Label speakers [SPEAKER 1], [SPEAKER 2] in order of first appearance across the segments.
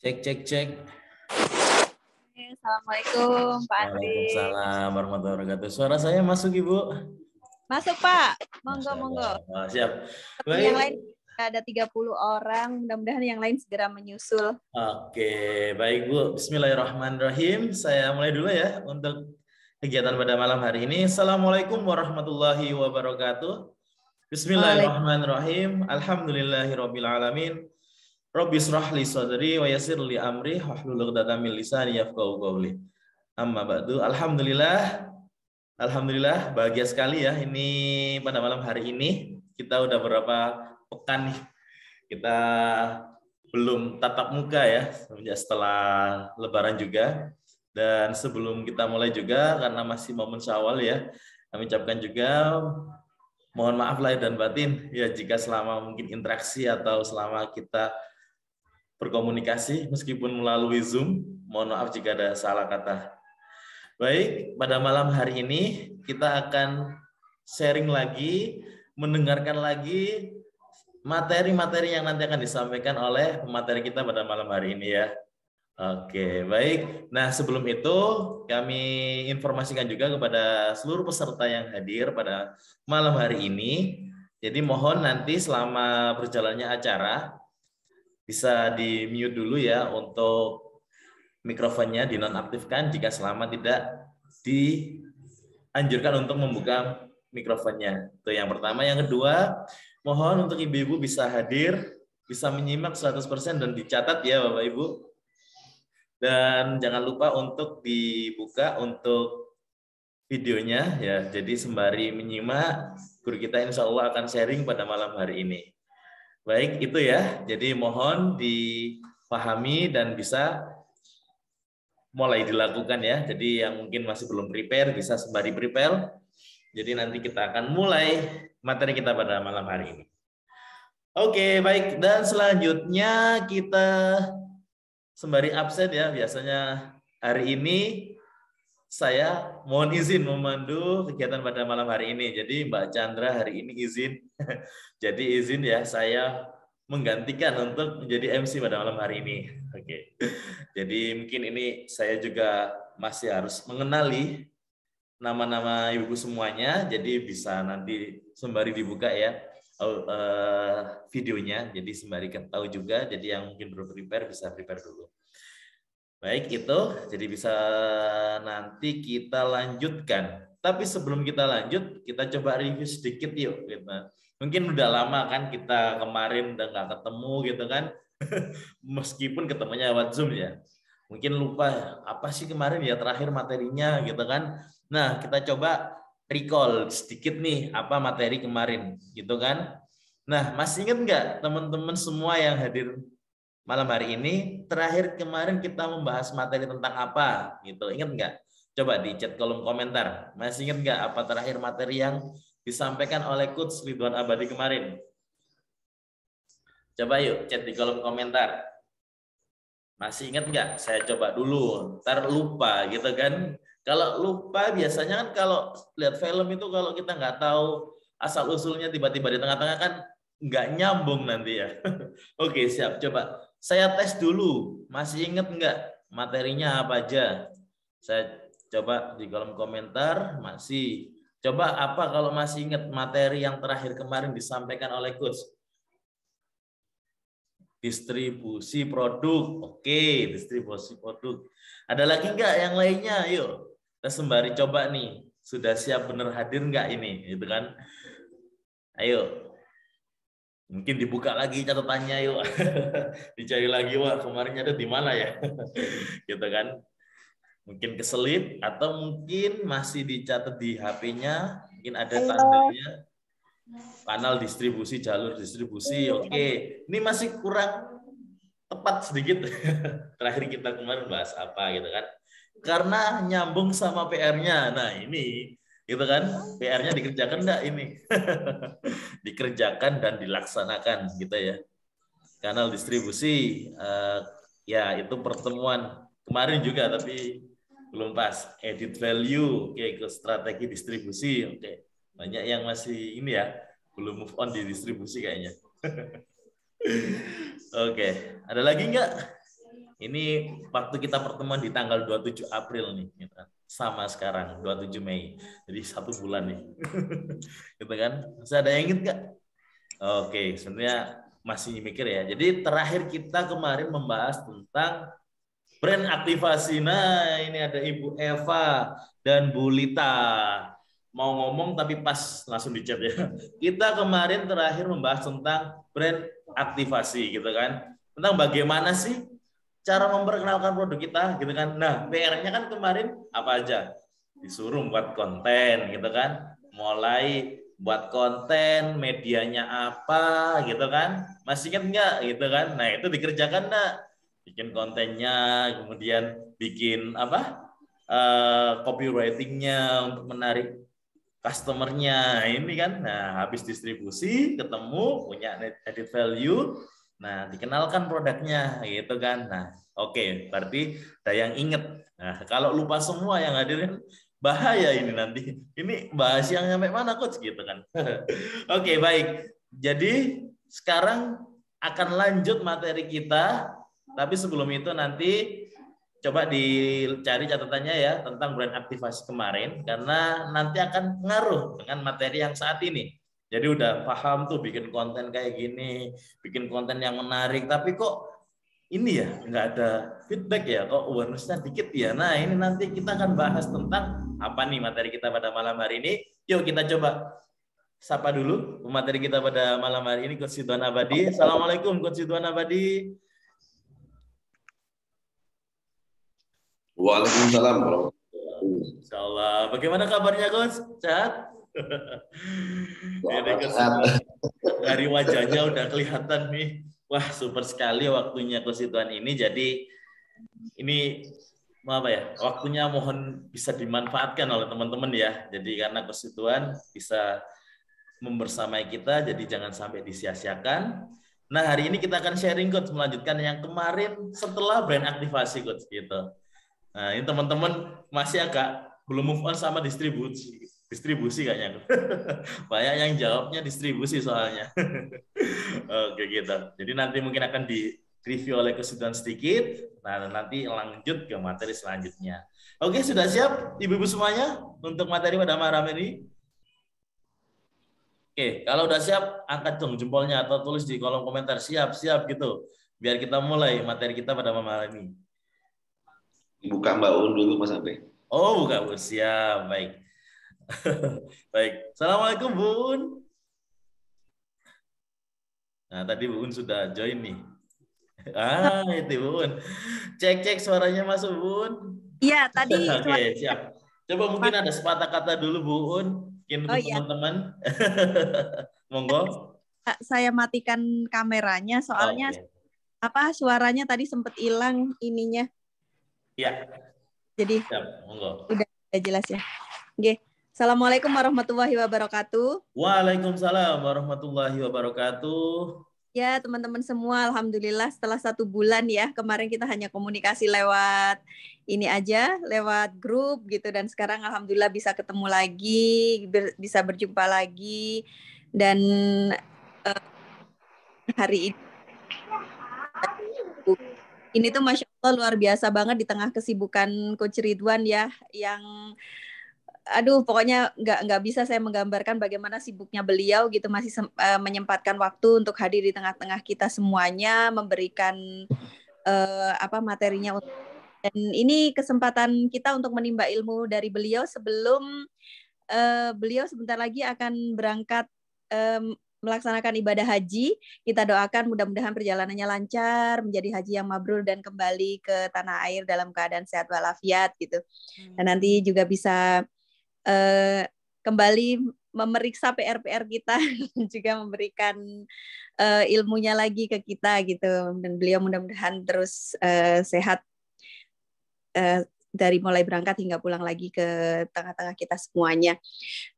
[SPEAKER 1] Cek, cek, cek.
[SPEAKER 2] Assalamualaikum Pak Andri.
[SPEAKER 1] Waalaikumsalam warahmatullahi wabarakatuh. Suara saya masuk, Ibu?
[SPEAKER 2] Masuk Pak,
[SPEAKER 1] Masya
[SPEAKER 2] monggo.
[SPEAKER 1] Allah. Oh, siap.
[SPEAKER 2] Seperti yang
[SPEAKER 1] Baik.
[SPEAKER 2] lain ada 30 orang, mudah-mudahan yang lain segera menyusul.
[SPEAKER 1] Oke, baik Bu. Bismillahirrahmanirrahim. Saya mulai dulu ya untuk kegiatan pada malam hari ini. Assalamualaikum warahmatullahi wabarakatuh. Bismillahirrahmanirrahim. Alhamdulillahirabbil alamin. Rabbi israh li sadri wa yassir li amri wahlul 'uqdatam min lisani yafqahu qawli. Amma ba'du. Alhamdulillah bahagia sekali ya ini pada malam hari ini. Kita udah berapa pekan nih kita belum tatap muka ya setelah Lebaran juga. Dan sebelum kita mulai juga karena masih momen Syawal ya, kami ucapkan juga mohon maaf lahir dan batin ya jika selama mungkin interaksi atau selama kita berkomunikasi meskipun melalui Zoom, mohon maaf jika ada salah kata. Baik, pada malam hari ini kita akan sharing lagi, mendengarkan lagi materi-materi yang nanti akan disampaikan oleh pemateri kita pada malam hari ini ya. Oke, baik. Nah, sebelum itu kami informasikan juga kepada seluruh peserta yang hadir pada malam hari ini. Jadi mohon nanti selama berjalannya acara bisa di-mute dulu ya untuk mikrofonnya dinonaktifkan jika selama tidak dianjurkan untuk membuka mikrofonnya. Itu yang pertama. Yang kedua, mohon untuk ibu-ibu bisa hadir, bisa menyimak 100% dan dicatat ya Bapak Ibu. Dan jangan lupa untuk dibuka untuk videonya ya. Jadi sembari menyimak, guru kita insya Allah akan sharing pada malam hari ini. Baik, itu ya. Jadi mohon dipahami dan bisa mulai dilakukan ya. Jadi yang mungkin masih belum prepare bisa sembari prepare. Jadi nanti kita akan mulai materi kita pada malam hari ini. Oke, baik. Dan selanjutnya kita sembari absen ya. Biasanya hari ini saya mohon izin memandu kegiatan pada malam hari ini. Jadi Mbak Chandra hari ini izin. Jadi izin ya saya menggantikan untuk menjadi MC pada malam hari ini. Oke. Jadi mungkin ini saya juga masih harus mengenali nama-nama ibu semuanya. Jadi bisa nanti sembari dibuka ya videonya. Jadi sembari tahu juga. Jadi yang mungkin belum prepare bisa prepare dulu. Baik itu, jadi bisa nanti kita lanjutkan. Tapi sebelum kita lanjut, kita coba review sedikit yuk. Gitu. Mungkin udah lama kan kita kemarin udah nggak ketemu gitu kan. Meskipun ketemunya lewat Zoom ya. Mungkin lupa apa sih kemarin ya terakhir materinya gitu kan. Nah kita coba recall sedikit nih apa materi kemarin gitu kan. Nah masih ingat nggak teman-teman semua yang hadir malam hari ini, terakhir kemarin kita membahas materi tentang apa gitu, ingat nggak? Coba di chat kolom komentar, masih ingat nggak apa terakhir materi yang disampaikan oleh Coach Ridwan Abadi kemarin? Coba yuk chat di kolom komentar. Masih ingat nggak? Saya coba dulu, ntar lupa gitu kan. Kalau lupa biasanya kan kalau lihat film itu kalau kita nggak tahu asal usulnya tiba-tiba di tengah-tengah kan nggak nyambung nanti ya. Oke siap, coba saya tes dulu. Masih ingat nggak materinya apa aja? Saya coba di kolom komentar masih. Coba apa kalau masih ingat materi yang terakhir kemarin disampaikan oleh Coach? Distribusi produk. Oke, distribusi produk. Ada lagi nggak yang lainnya? Yuk, kita sembari coba nih. Sudah siap bener hadir nggak ini? Gitu kan? Ayo. Mungkin dibuka lagi catatannya yuk. Dicari lagi, wah kemarin ada di mana ya? Gitu kan. Mungkin keselip atau mungkin masih dicatat di HP-nya, mungkin ada tandanya kanal distribusi, jalur distribusi. Oke, ini masih kurang tepat sedikit. Terakhir kita kemarin bahas apa gitu kan. Karena nyambung sama PR-nya. Nah, ini gitu kan. PR-nya dikerjakan enggak ini? Dikerjakan dan dilaksanakan gitu ya. Kanal distribusi ya itu pertemuan kemarin juga tapi belum pas. Edit value, oke, ke strategi distribusi, oke. Banyak yang masih ini ya, belum move on di distribusi kayaknya. Oke, ada lagi nggak? Ini waktu kita pertemuan di tanggal 27 April nih, gitu kan. Sama sekarang 27 Mei. Jadi 1 bulan nih. Gitu kan. Masih ada yang inget nggak? Oke, sebenarnya masih mikir ya. Jadi terakhir kita kemarin membahas tentang brand aktivasi. Nah, ini ada Ibu Eva dan Bu Lita. Mau ngomong tapi pas langsung di chat ya. Kita kemarin terakhir membahas tentang brand aktivasi gitu kan. Tentang bagaimana sih cara memperkenalkan produk kita gitu kan. Nah, PR-nya kan kemarin apa aja? Disuruh buat konten gitu kan. Mulai buat konten, medianya apa gitu kan. Masih ingat nggak gitu kan? Nah, itu dikerjakan nggak? Bikin kontennya, kemudian bikin apa? Copywritingnya untuk menarik customernya ini kan. Nah, habis distribusi, ketemu, punya added value, nah, dikenalkan produknya gitu kan. Nah, oke, berarti ada yang inget. Nah, kalau lupa semua yang hadirin, bahaya ini nanti. Ini bahas yang sampai mana coach gitu kan. Oke, baik. Jadi sekarang akan lanjut materi kita, tapi sebelum itu nanti coba dicari catatannya ya tentang brand aktivasi kemarin, karena nanti akan ngaruh dengan materi yang saat ini. Jadi udah paham tuh bikin konten kayak gini, bikin konten yang menarik, tapi kok ini ya nggak ada feedback ya, kok awareness-nya dikit ya. Nah, ini nanti kita akan bahas tentang apa nih materi kita pada malam hari ini. Yuk kita coba sapa dulu materi kita pada malam hari ini, Coach Ridwan Abadi. Assalamualaikum Coach Ridwan Abadi.
[SPEAKER 3] Waalaikumsalam.
[SPEAKER 1] Insyaallah. Bagaimana kabarnya, Coach? Sehat? Ini Coach, dari wajahnya udah kelihatan nih. Wah, super sekali waktunya Coach Ridwan ini. Jadi ini apa ya? Waktunya mohon bisa dimanfaatkan oleh teman-teman ya. Jadi karena Coach Ridwan bisa membersamai kita, jadi jangan sampai disia-siakan. Nah, hari ini kita akan sharing, Coach, melanjutkan yang kemarin setelah brand aktivasi, Coach, gitu. Nah, ini teman-teman masih agak belum move on sama distribusi kayaknya. Banyak yang jawabnya distribusi soalnya. Oke gitu. Jadi nanti mungkin akan di-review oleh kesudahan sedikit. Nah, nanti lanjut ke materi selanjutnya. Oke, sudah siap Ibu-ibu semuanya untuk materi pada malam ini? Oke, kalau udah siap, angkat dong jempolnya atau tulis di kolom komentar siap-siap gitu. Biar kita mulai materi kita pada malam ini.
[SPEAKER 3] Buka Mbak Un dulu Mas Andre.
[SPEAKER 1] Oh, buka Bu. Siap, baik. Baik. Assalamualaikum Bu Un. Nah, tadi Bu Un sudah join nih. Ah, itu Bu Un. Cek suaranya masuk Bu Un.
[SPEAKER 2] Iya, tadi
[SPEAKER 1] Oke, siap. Coba mungkin ada sepatah kata dulu Bu Un. Mungkin untuk teman-teman. Monggo.
[SPEAKER 2] Saya matikan kameranya soalnya suaranya tadi sempat hilang ininya.
[SPEAKER 1] Iya.
[SPEAKER 2] Jadi
[SPEAKER 1] siap, monggo.
[SPEAKER 2] Udah jelas ya. Oke. Assalamualaikum warahmatullahi wabarakatuh.
[SPEAKER 1] Waalaikumsalam warahmatullahi wabarakatuh.
[SPEAKER 2] Ya, teman-teman semua, alhamdulillah setelah 1 bulan ya, kemarin kita hanya komunikasi lewat ini aja, lewat grup gitu, dan sekarang alhamdulillah bisa ketemu lagi, bisa berjumpa lagi, dan hari ini tuh Masya Allah luar biasa banget di tengah kesibukan Coach Ridwan ya, yang pokoknya nggak bisa saya menggambarkan bagaimana sibuknya beliau gitu, masih menyempatkan waktu untuk hadir di tengah-tengah kita semuanya, memberikan materinya. Dan ini kesempatan kita untuk menimba ilmu dari beliau sebelum beliau sebentar lagi akan berangkat melaksanakan ibadah haji. Kita doakan mudah-mudahan perjalanannya lancar, menjadi haji yang mabrur dan kembali ke tanah air dalam keadaan sehat walafiat gitu. Dan nanti juga bisa kembali memeriksa PR-PR kita dan juga memberikan ilmunya lagi ke kita gitu. Dan beliau mudah-mudahan terus sehat dari mulai berangkat hingga pulang lagi ke tengah-tengah kita semuanya.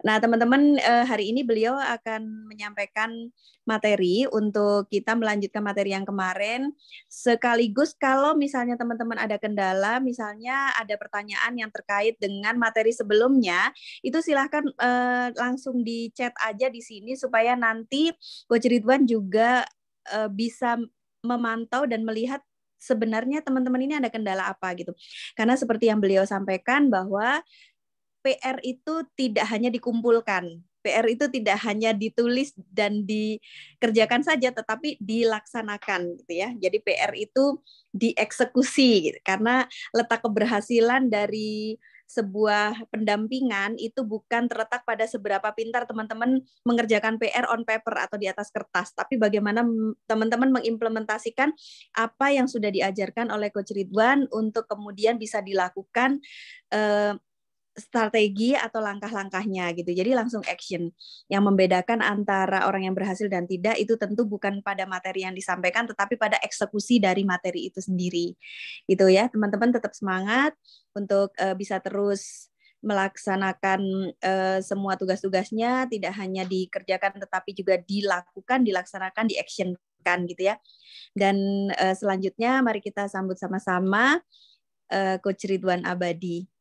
[SPEAKER 2] Nah, teman-teman, hari ini beliau akan menyampaikan materi untuk kita melanjutkan materi yang kemarin. Sekaligus kalau misalnya teman-teman ada kendala, misalnya ada pertanyaan yang terkait dengan materi sebelumnya, itu silahkan langsung di chat aja di sini supaya nanti Coach Ridwan juga bisa memantau dan melihat sebenarnya teman-teman ini ada kendala apa gitu. Karena seperti yang beliau sampaikan bahwa PR itu tidak hanya dikumpulkan. PR itu tidak hanya ditulis dan dikerjakan saja, tetapi dilaksanakan gitu ya. Jadi PR itu dieksekusi gitu. Karena letak keberhasilan dari sebuah pendampingan itu bukan terletak pada seberapa pintar teman-teman mengerjakan PR on paper atau di atas kertas, tapi bagaimana teman-teman mengimplementasikan apa yang sudah diajarkan oleh Coach Ridwan untuk kemudian bisa dilakukan strategi atau langkah-langkahnya gitu. Jadi langsung action. Yang membedakan antara orang yang berhasil dan tidak itu tentu bukan pada materi yang disampaikan tetapi pada eksekusi dari materi itu sendiri. Gitu ya. Teman-teman tetap semangat untuk bisa terus melaksanakan semua tugas-tugasnya, tidak hanya dikerjakan tetapi juga dilakukan, dilaksanakan, di-actionkan gitu ya. Dan selanjutnya mari kita sambut sama-sama Coach Ridwan Abadi.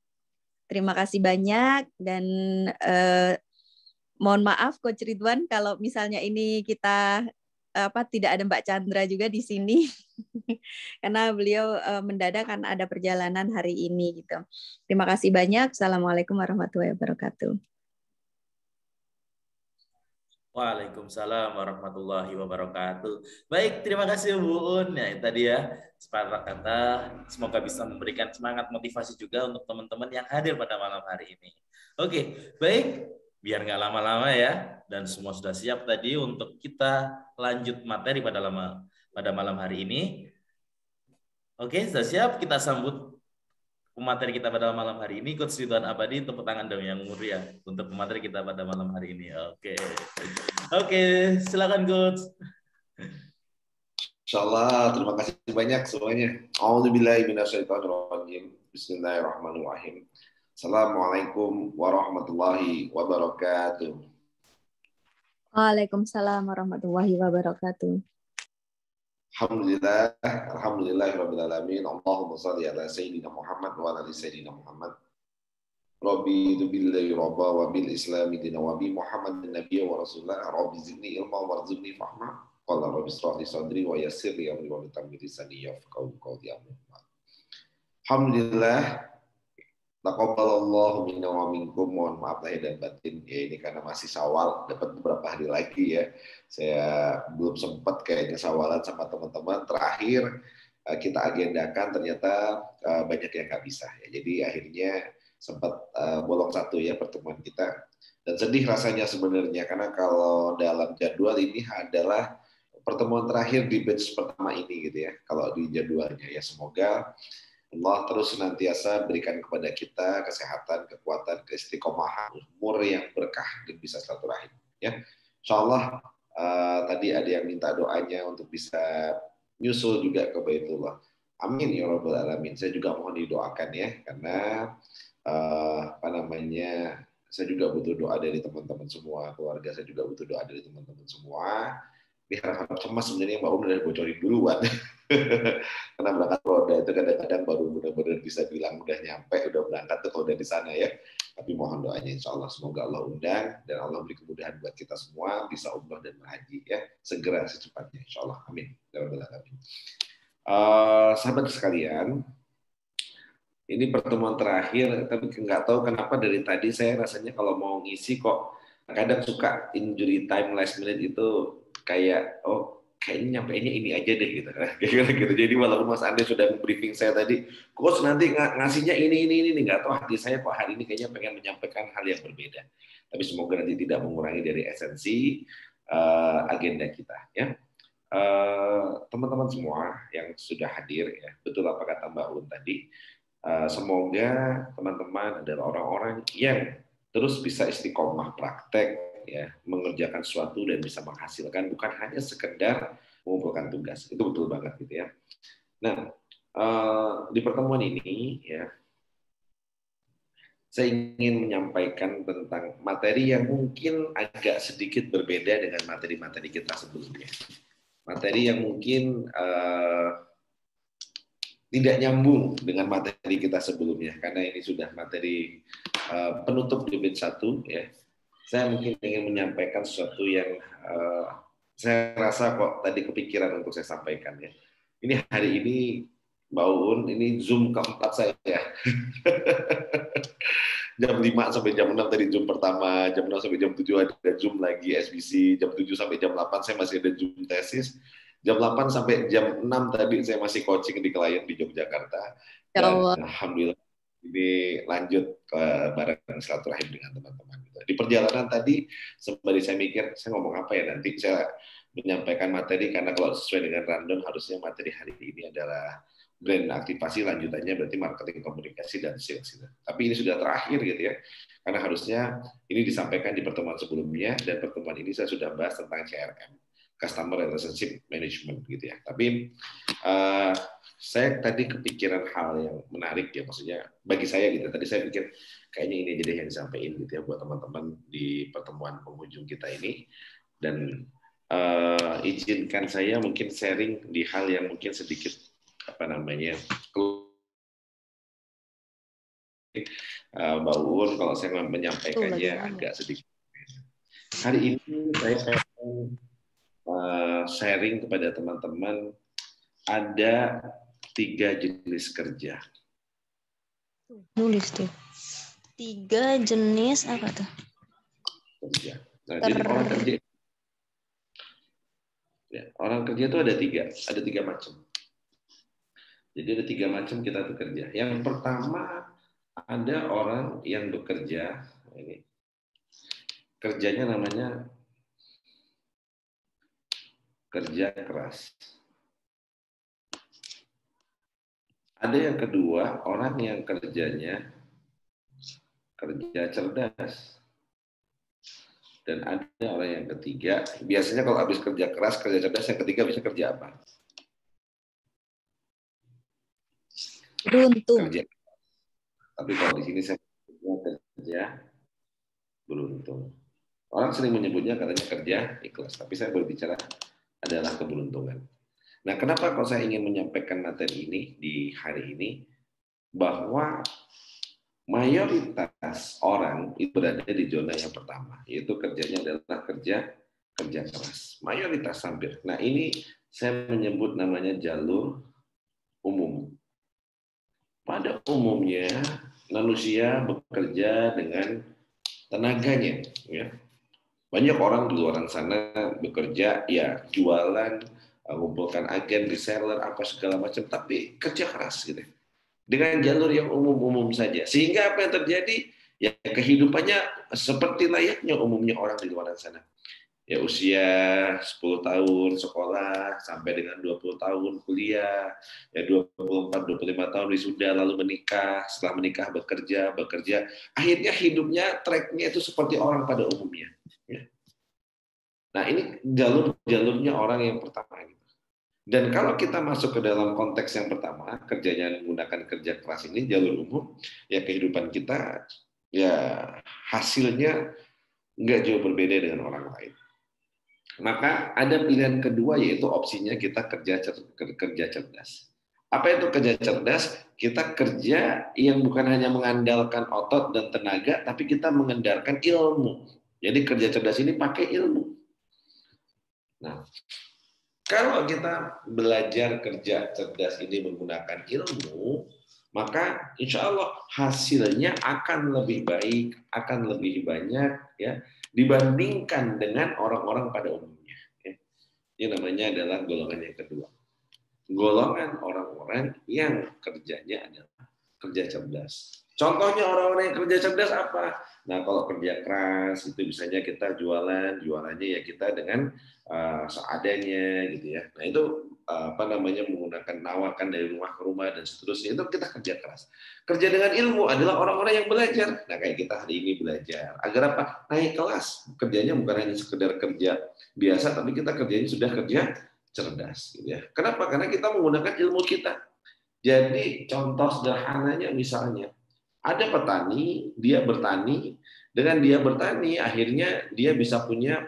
[SPEAKER 2] Terima kasih banyak dan mohon maaf Coach Ridwan kalau misalnya ini kita tidak ada Mbak Chandra juga di sini karena beliau mendadak kan ada perjalanan hari ini gitu. Terima kasih banyak. Assalamualaikum warahmatullahi wabarakatuh.
[SPEAKER 1] Waalaikumsalam warahmatullahi wabarakatuh. Baik, terima kasih Bu Un. Ya, tadi ya, sepatah kata, semoga bisa memberikan semangat motivasi juga untuk teman-teman yang hadir pada malam hari ini. Oke, baik, biar nggak lama-lama ya, dan semua sudah siap tadi untuk kita lanjut materi pada malam hari ini. Oke, sudah siap, kita sambut pemateri kita pada malam hari ini, Coach Ridwan Abadi. Tepuk tangan dong yang meriah untuk pemateri kita pada malam hari ini. Oke, silakan Coach.
[SPEAKER 3] Insyaallah, terima kasih banyak semuanya. A'udzubillahi minasyaitonirrajim. Bismillahirrahmanirrahim. Assalamualaikum warahmatullahi wabarakatuh.
[SPEAKER 2] Waalaikumsalam warahmatullahi wabarakatuh.
[SPEAKER 3] Alhamdulillahirabbil alamin. Allahumma shalli ala sayyidina Muhammad wa ala ali sayyidina Muhammad. Rabbi billahi rabba wa bil islami dina wa bi Muhammadin nabiyya wa rasulullah. Rabbi zidni ilma warzuqni fahma. Qala rabbi shrah li sadri wa yassir li amri wa tammi lisani yafqahu qawli. Alhamdulillah. Taqabbalallahu minna wa minkum. Mohon maaf lahir dan batin ya, ini karena masih Syawal, dapat beberapa hari lagi ya. Saya belum sempat kayaknya Syawalan sama teman-teman. Terakhir kita agendakan ternyata banyak yang nggak bisa ya. Jadi akhirnya sempat bolong satu ya pertemuan kita. Dan sedih rasanya sebenarnya karena kalau dalam jadwal ini adalah pertemuan terakhir di batch pertama ini gitu ya. Kalau di jadwalnya ya, semoga Allah terus senantiasa berikan kepada kita kesehatan, kekuatan, keistiqomahan, umur yang berkah dan bisa silaturahim. Ya, insyaallah tadi ada yang minta doanya untuk bisa nyusul juga ke Baitullah. Amin ya rabbal alamin. Saya juga mohon didoakan ya, karena saya juga butuh doa dari teman-teman semua, keluarga saya juga butuh doa dari teman-teman semua. Harap cemas sebenarnya Mbak Un udah bocorin duluan. Karena berangkat roda itu kadang-kadang baru benar-benar bisa bilang udah nyampe, udah berangkat tuh kalau udah di sana ya. Tapi mohon doanya insya Allah semoga Allah undang dan Allah beri kemudahan buat kita semua bisa umrah dan berhaji ya segera secepatnya insya Allah. Amin. Sahabat sekalian, ini pertemuan terakhir, tapi nggak tahu kenapa dari tadi saya rasanya kalau mau ngisi kok kadang suka injury time last minute itu kayak kayaknya nyampeinnya ini aja deh gitu. Gitu. Jadi walaupun Mas Andi sudah briefing saya tadi, Coach nanti ngasihnya ini nggak tahu hati saya kok hari ini kayaknya pengen menyampaikan hal yang berbeda. Tapi semoga nanti tidak mengurangi dari esensi agenda kita ya. Teman-teman semua yang sudah hadir ya, betul apa kata Mbak Un tadi. Semoga teman-teman adalah orang-orang yang terus bisa istiqomah praktek ya, mengerjakan sesuatu dan bisa menghasilkan, bukan hanya sekedar mengumpulkan tugas. Itu betul banget gitu ya. Nah, di pertemuan ini ya, saya ingin menyampaikan tentang materi yang mungkin agak sedikit berbeda dengan materi-materi kita sebelumnya. Materi yang mungkin tidak nyambung dengan materi kita sebelumnya, karena ini sudah materi penutup di batch 1 ya. Saya mungkin ingin menyampaikan sesuatu yang saya rasa kok tadi kepikiran untuk saya sampaikan ya. Ini hari ini Mbak Uun, ini Zoom keempat saya. Jam 5 sampai jam 6 tadi Zoom pertama, jam 6 sampai jam 7 ada Zoom lagi SBC, jam 7 sampai jam 8 saya masih ada Zoom tesis, jam 8 sampai jam 6 tadi saya masih coaching di klien di Yogyakarta. Dan alhamdulillah ini lanjut ke bareng silaturahim dengan teman-teman. Di perjalanan tadi sembari saya mikir saya ngomong apa ya, nanti saya menyampaikan materi, karena kalau sesuai dengan rundown harusnya materi hari ini adalah brand aktivasi, lanjutannya berarti marketing, komunikasi, dan sales. Tapi ini sudah terakhir gitu ya, karena harusnya ini disampaikan di pertemuan sebelumnya, dan pertemuan ini saya sudah bahas tentang CRM, Customer Relationship Management gitu ya. Tapi saya tadi kepikiran hal yang menarik ya, maksudnya bagi saya gitu. Tadi saya pikir kayaknya ini jadi yang disampaikan gitu ya buat teman-teman di pertemuan pengunjung kita ini. Dan izinkan saya mungkin sharing di hal yang mungkin sedikit Mbak Uun, kalau saya menyampaikannya agak sedikit. Hari ini saya sharing kepada teman-teman ada 3 jenis kerja.
[SPEAKER 4] Nulis tuh. 3 jenis apa tuh?
[SPEAKER 3] Kerja. Nah, jadi orang kerja. Ya, orang kerja itu ada 3 macam. Jadi ada 3 macam kita bekerja. Yang pertama ada orang yang bekerja, ini kerjanya namanya kerja keras. Ada yang kedua, orang yang kerjanya kerja cerdas. Dan ada orang yang ketiga, biasanya kalau habis kerja keras, kerja cerdas, yang ketiga bisa kerja apa?
[SPEAKER 2] Beruntung.
[SPEAKER 3] Kerja. Tapi kalau di sini saya kerja beruntung. Orang sering menyebutnya katanya kerja ikhlas, tapi saya berbicara adalah keberuntungan. Nah, kenapa kalau saya ingin menyampaikan materi ini di hari ini, bahwa mayoritas orang itu berada di zona yang pertama, yaitu kerjanya adalah kerja keras. Mayoritas hampir. Nah, ini saya menyebut namanya jalur umum. Pada umumnya manusia bekerja dengan tenaganya, ya. Banyak orang di luar sana bekerja, ya jualan, mengumpulkan agen, reseller, apa segala macam, tapi kerja keras gitu. Dengan jalur yang umum-umum saja. Sehingga apa yang terjadi? Ya kehidupannya seperti layaknya umumnya orang di luar sana. Ya usia 10 tahun sekolah sampai dengan 20 tahun kuliah, ya 24 25 tahun wisuda, lalu menikah, setelah menikah bekerja, akhirnya hidupnya tracknya itu seperti orang pada umumnya. Ya. Nah, ini jalurnya orang yang pertama gitu. Dan kalau kita masuk ke dalam konteks yang pertama, kerjanya menggunakan kerja keras ini jalur umum, ya kehidupan kita ya hasilnya nggak jauh berbeda dengan orang lain. Maka ada pilihan kedua, yaitu opsinya kita kerja cerdas. Apa itu kerja cerdas? Kita kerja yang bukan hanya mengandalkan otot dan tenaga, tapi kita mengandalkan ilmu. Jadi kerja cerdas ini pakai ilmu. Nah, kalau kita belajar kerja cerdas ini menggunakan ilmu, maka insya Allah hasilnya akan lebih baik, akan lebih banyak, ya, dibandingkan dengan orang-orang pada umumnya. Ini namanya adalah golongan yang kedua. Golongan orang-orang yang kerjanya adalah kerja cerdas. Contohnya orang-orang yang kerja cerdas apa? Nah, kalau kerja keras itu misalnya kita jualannya ya kita dengan seadanya gitu ya. Nah, itu menggunakan nawarkan dari rumah ke rumah dan seterusnya, itu kita kerja keras. Kerja dengan ilmu adalah orang-orang yang belajar. Nah, kayak kita hari ini belajar agar apa? Naik kelas. Kerjanya bukan hanya sekedar kerja biasa, tapi kita kerjanya sudah kerja cerdas gitu ya. Kenapa? Karena kita menggunakan ilmu kita. Jadi contoh sederhananya misalnya ada petani, dia bertani, dengan dia bertani akhirnya dia bisa punya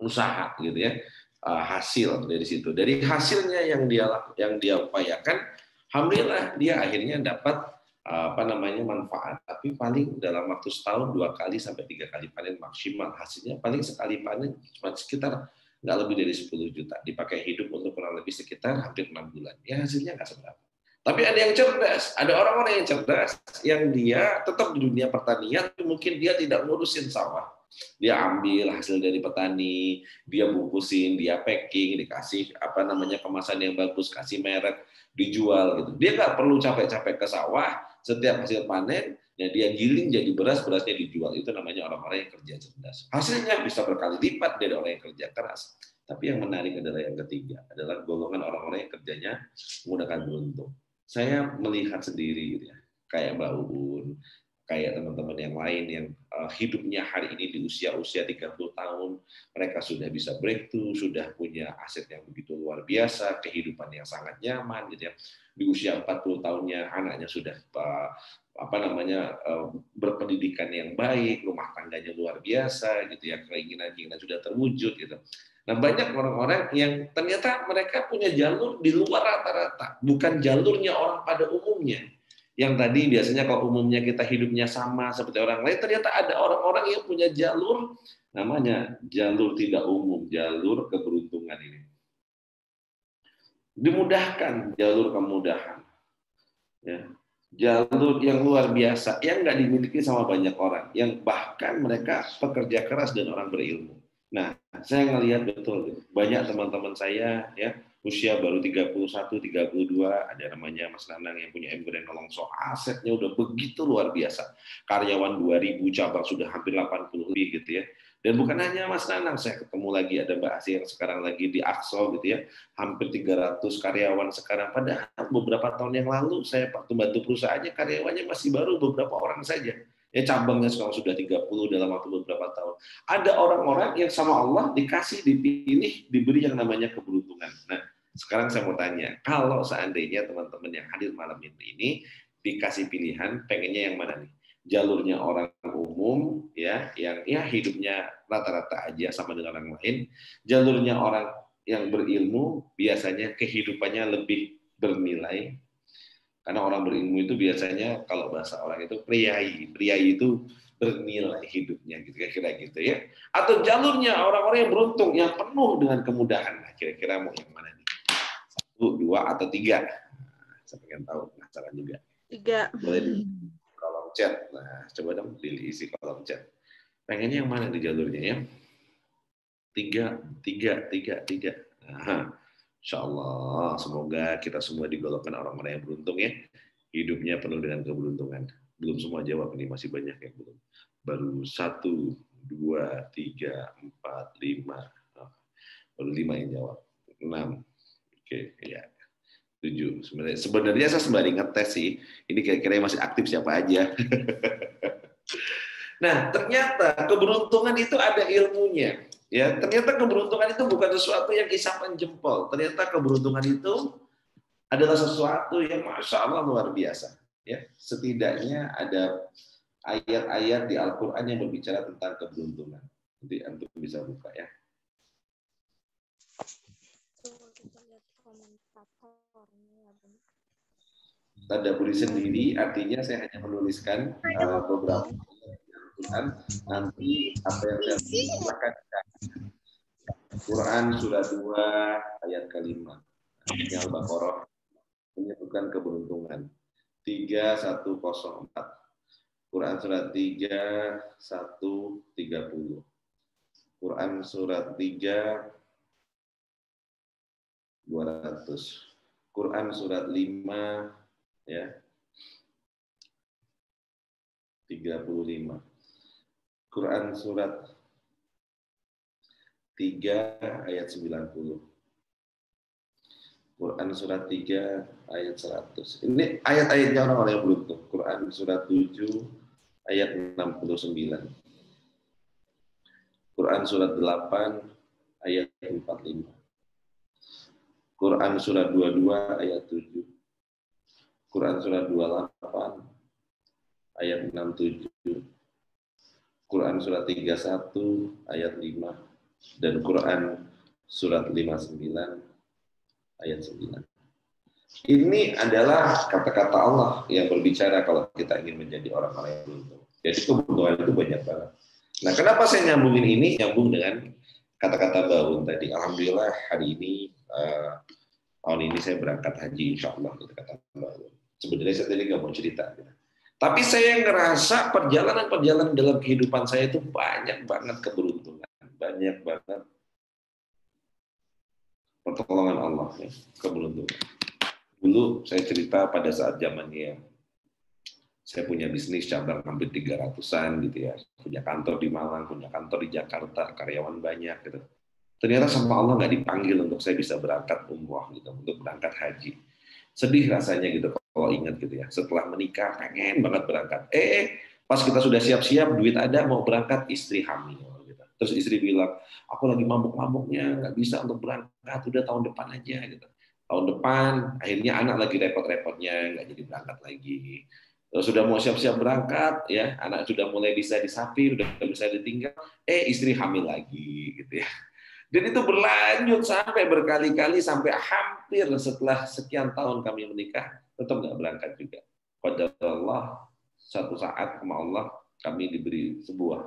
[SPEAKER 3] usaha gitu ya, hasil dari situ. Dari hasilnya yang dia upayakan, alhamdulillah dia akhirnya dapat manfaat. Tapi paling dalam waktu setahun 2 kali sampai 3 kali panen maksimal, hasilnya paling sekali panen cuma sekitar nggak lebih dari 10 juta, dipakai hidup untuk kurang lebih sekitar hampir 6 bulan. Ya hasilnya nggak seberapa. Tapi ada yang cerdas, ada orang-orang yang cerdas, yang dia tetap di dunia pertanian, mungkin dia tidak ngurusin sawah. Dia ambil hasil dari petani, dia bungkusin, dia packing, dikasih kemasan yang bagus, kasih merek, dijual gitu. Dia nggak perlu capek-capek ke sawah, setiap hasil panen, ya dia giling jadi beras, berasnya dijual. Itu namanya orang-orang yang kerja cerdas. Hasilnya bisa berkali lipat dari orang yang kerja keras. Tapi yang menarik adalah yang ketiga, adalah golongan orang-orang yang kerjanya menggunakan beruntung. Saya melihat sendiri gitu ya, kayak Mbak Uun, kayak teman-teman yang lain yang hidupnya hari ini di usia-usia 30 tahun, mereka sudah bisa breakthrough, sudah punya aset yang begitu luar biasa, kehidupan yang sangat nyaman gitu ya. Di usia 40 tahunnya anaknya sudah berpendidikan yang baik, rumah tangganya luar biasa gitu ya, keinginan-keinginan sudah terwujud gitu. Nah, banyak orang-orang yang ternyata mereka punya jalur di luar rata-rata, bukan jalurnya orang pada umumnya. Yang tadi biasanya kalau umumnya kita hidupnya sama seperti orang lain, ternyata ada orang-orang yang punya jalur, namanya jalur tidak umum, jalur keberuntungan ini. Dimudahkan, jalur kemudahan. Ya. Jalur yang luar biasa, yang nggak dimiliki sama banyak orang, yang bahkan mereka pekerja keras dan orang berilmu. Nah, saya ngelihat betul banyak teman-teman saya ya usia baru 31, 32, ada namanya Mas Nanang yang punya Emgrain Nolongso, asetnya udah begitu luar biasa. Karyawan 2000 cabang sudah hampir 80 lebih gitu ya. Dan bukan hanya Mas Nanang, saya ketemu lagi ada Mbak Asih yang sekarang lagi di Axo gitu ya, hampir 300 karyawan sekarang. Padahal beberapa tahun yang lalu saya waktu bantu perusahaannya karyawannya masih baru beberapa orang saja. Ya cabangnya sekarang sudah 30 dalam waktu beberapa tahun. Ada orang-orang yang sama Allah dikasih, dipilih, diberi yang namanya keberuntungan. Nah, sekarang saya mau tanya, kalau seandainya teman-teman yang hadir malam ini dikasih pilihan, pengennya yang mana nih? Jalurnya orang umum, ya, yang ya hidupnya rata-rata aja sama dengan orang lain. Jalurnya orang yang berilmu, biasanya kehidupannya lebih bernilai. Karena orang berilmu itu biasanya kalau bahasa orang itu priai itu bernilai hidupnya gitu kira-kira gitu ya. Atau jalurnya orang-orang yang beruntung yang penuh dengan kemudahan. Nah, kira-kira mau yang mana nih? 1, 2 atau 3? Saya pengen tahu, penasaran juga.
[SPEAKER 4] 3. Boleh
[SPEAKER 3] di kolom chat. Nah, coba dong diisi kolom chat. Pengennya yang mana di jalurnya ya? 3. Nah, Insya Allah, semoga kita semua digolongkan orang-orang yang beruntung ya. Hidupnya penuh dengan keberuntungan. Belum semua jawab, ini masih banyak yang belum. Baru 1, 2, 3, 4, 5. Baru 5 yang jawab. 6. Oke, ya. 7. Sebenarnya saya sembari ngetes sih. Ini kira-kira masih aktif siapa aja. Nah, ternyata keberuntungan itu ada ilmunya. Ya, ternyata keberuntungan itu bukan sesuatu yang isapan jempol. Ternyata keberuntungan itu adalah sesuatu yang Masya Allah luar biasa. Ya, setidaknya ada ayat-ayat di Al-Quran yang berbicara tentang keberuntungan. Nanti antum bisa buka ya. Tadabburi sendiri artinya saya hanya menuliskan beberapa nanti apa yang saya silakan. Quran surah 2 ayat ke-5. Al-Baqarah menyebutkan keberuntungan. 3104. Quran surat 3 130. Quran surat 3 200. Quran surat 5 ya 35. Quran surat 3 ayat 90. Quran surat 3 ayat 100. Ini ayat-ayatnya orang-orang yang beruntung. Quran surat 7 ayat 69. Quran surat 8 ayat 45. Quran surat 22 ayat 7. Quran surat 28 ayat 67. Quran surat 31 ayat 5 dan Quran surat 59 ayat 9. Ini adalah kata-kata Allah yang berbicara kalau kita ingin menjadi orang-orang yang beruntung. Jadi keberuntungan itu banyak banget. Nah, kenapa saya nyambungin ini? Nyambung dengan kata-kata Baun tadi. Alhamdulillah hari ini tahun ini saya berangkat haji insya Allah, gitu kata Mbak. Sebenarnya saya tadi nggak mau cerita, gitu. Tapi saya ngerasa perjalanan-perjalanan dalam kehidupan saya itu banyak banget keberuntungan, banyak banget pertolongan Allah, ya, keberuntungan. Dulu saya cerita pada saat zamannya saya punya bisnis cabang hampir 300-an gitu ya, punya kantor di Malang, punya kantor di Jakarta, karyawan banyak gitu. Ternyata sama Allah nggak dipanggil untuk saya bisa berangkat umroh gitu, untuk berangkat haji. Sedih rasanya gitu kalau ingat gitu ya. Setelah menikah pengen banget berangkat. Pas kita sudah siap-siap, duit ada, mau berangkat, istri hamil. Gitu. Terus istri bilang, aku lagi mabuk-mabuknya, nggak bisa untuk berangkat, udah tahun depan aja. Gitu. Tahun depan, akhirnya anak lagi repot-repotnya, nggak jadi berangkat lagi. Terus sudah mau siap-siap berangkat, ya anak sudah mulai bisa disapi, udah bisa ditinggal, istri hamil lagi, gitu ya. Dan itu berlanjut sampai berkali-kali, sampai hampir setelah sekian tahun kami menikah, tetap nggak berangkat juga. Qadarullah, satu saat sama Allah kami diberi sebuah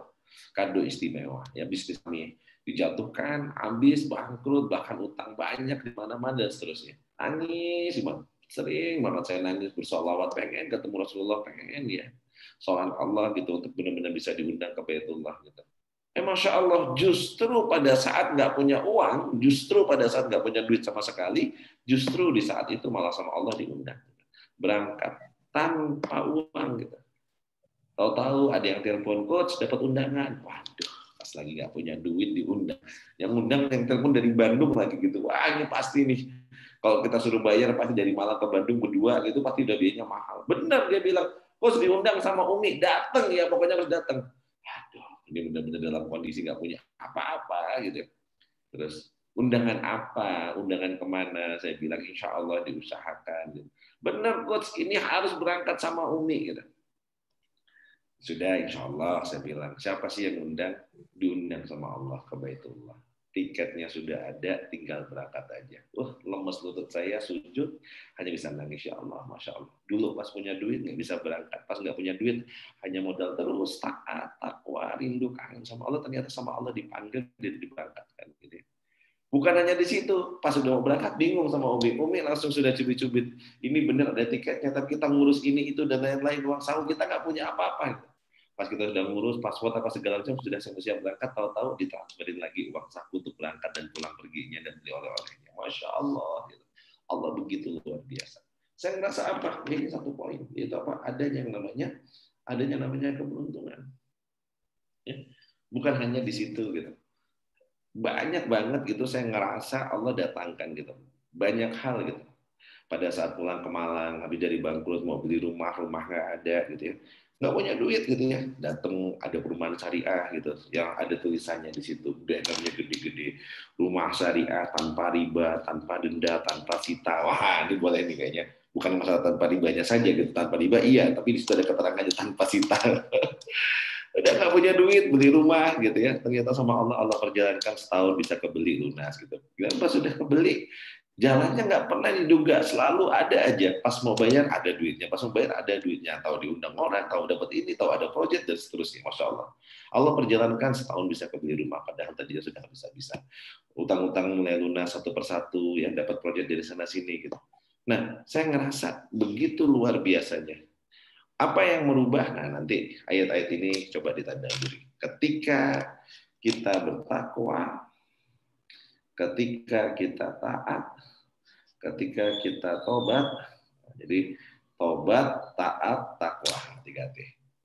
[SPEAKER 3] kado istimewa. Ya, bisnis kami dijatuhkan, habis, bangkrut, bahkan utang banyak di mana-mana dan seterusnya. Nangis, sering banget saya nangis, bersolawat, pengen ketemu Rasulullah, pengen ya soal Allah gitu untuk benar-benar bisa diundang ke Baitullah gitu. Masya Allah, justru pada saat nggak punya uang, justru pada saat nggak punya duit sama sekali, justru di saat itu malah sama Allah diundang. Berangkat tanpa uang gitu. Tahu-tahu ada yang telepon, coach dapat undangan. Waduh, pas lagi nggak punya duit diundang. Yang undang yang telepon dari Bandung lagi gitu. Wah, ini pasti nih. Kalau kita suruh bayar pasti dari Malang ke Bandung berdua gitu pasti udah biayanya mahal. Benar dia bilang, coach diundang sama Umi, datang ya pokoknya harus datang. Aduh, ini benar-benar dalam kondisi nggak punya apa-apa gitu. Terus undangan apa, undangan kemana? Saya bilang insya Allah diusahakan. Gitu. Benar coach, ini harus berangkat sama Umi. Gitu. Sudah insya Allah saya bilang siapa sih yang undang? Diundang sama Allah ke Baitullah. Tiketnya sudah ada, tinggal berangkat aja. Lemes lutut saya, sujud, hanya bisa nangis, ya Allah, Masya Allah. Dulu pas punya duit, nggak bisa berangkat. Pas nggak punya duit, hanya modal terus, taat, takwa, rindu, kangen sama Allah. Ternyata sama Allah dipanggil, dan diberangkatkan. Gitu. Bukan hanya di situ, pas sudah mau berangkat, bingung sama Umi. Umi langsung sudah cubit-cubit. Ini benar ada tiketnya, tapi kita ngurus ini, itu, dan lain-lain. Uang saku kita nggak punya apa-apa. Pas kita sudah ngurus paspor apa segala macam sudah siap berangkat, tahu-tahu ditransferin lagi uang saku untuk berangkat dan pulang perginya dan beli oleh-olehnya. Masya Allah, gitu. Allah begitu luar biasa. Saya ngerasa apa? Ini satu poin, yaitu apa? Adanya namanya keberuntungan. Ya. Bukan hanya di situ gitu. Banyak banget gitu saya ngerasa Allah datangkan gitu. Banyak hal gitu. Pada saat pulang ke Malang, habis dari bangkrut mau beli rumah nggak ada gitu ya. Nggak punya duit gitu ya, datang ada perumahan syariah gitu, yang ada tulisannya di situ, bannernya gede-gede, rumah syariah tanpa riba, tanpa denda, tanpa sita. Wah, ini boleh nih kayaknya. Bukan masalah tanpa ribanya saja gitu, tanpa riba iya, tapi di situ ada keterangannya tanpa sita. Udah nggak punya duit, beli rumah gitu ya, ternyata sama Allah perjalankan setahun bisa kebeli lunas gitu. Pas sudah kebeli, jalannya nggak pernah diduga, selalu ada aja. Pas mau bayar ada duitnya, pas mau bayar ada duitnya. Tahu diundang orang, tahu dapat ini, tahu ada proyek dan seterusnya. Masya Allah. Allah perjalankan setahun bisa kebeli rumah, padahal tadinya sudah bisa. Utang-utang mulai lunas satu persatu, yang dapat proyek dari sana sini gitu. Nah, saya ngerasa begitu luar biasanya. Apa yang merubah? Nah, nanti ayat-ayat ini coba ditadaburi. Ketika kita bertakwa, ketika kita taat, ketika kita tobat, jadi tobat, taat, takwa, 3T.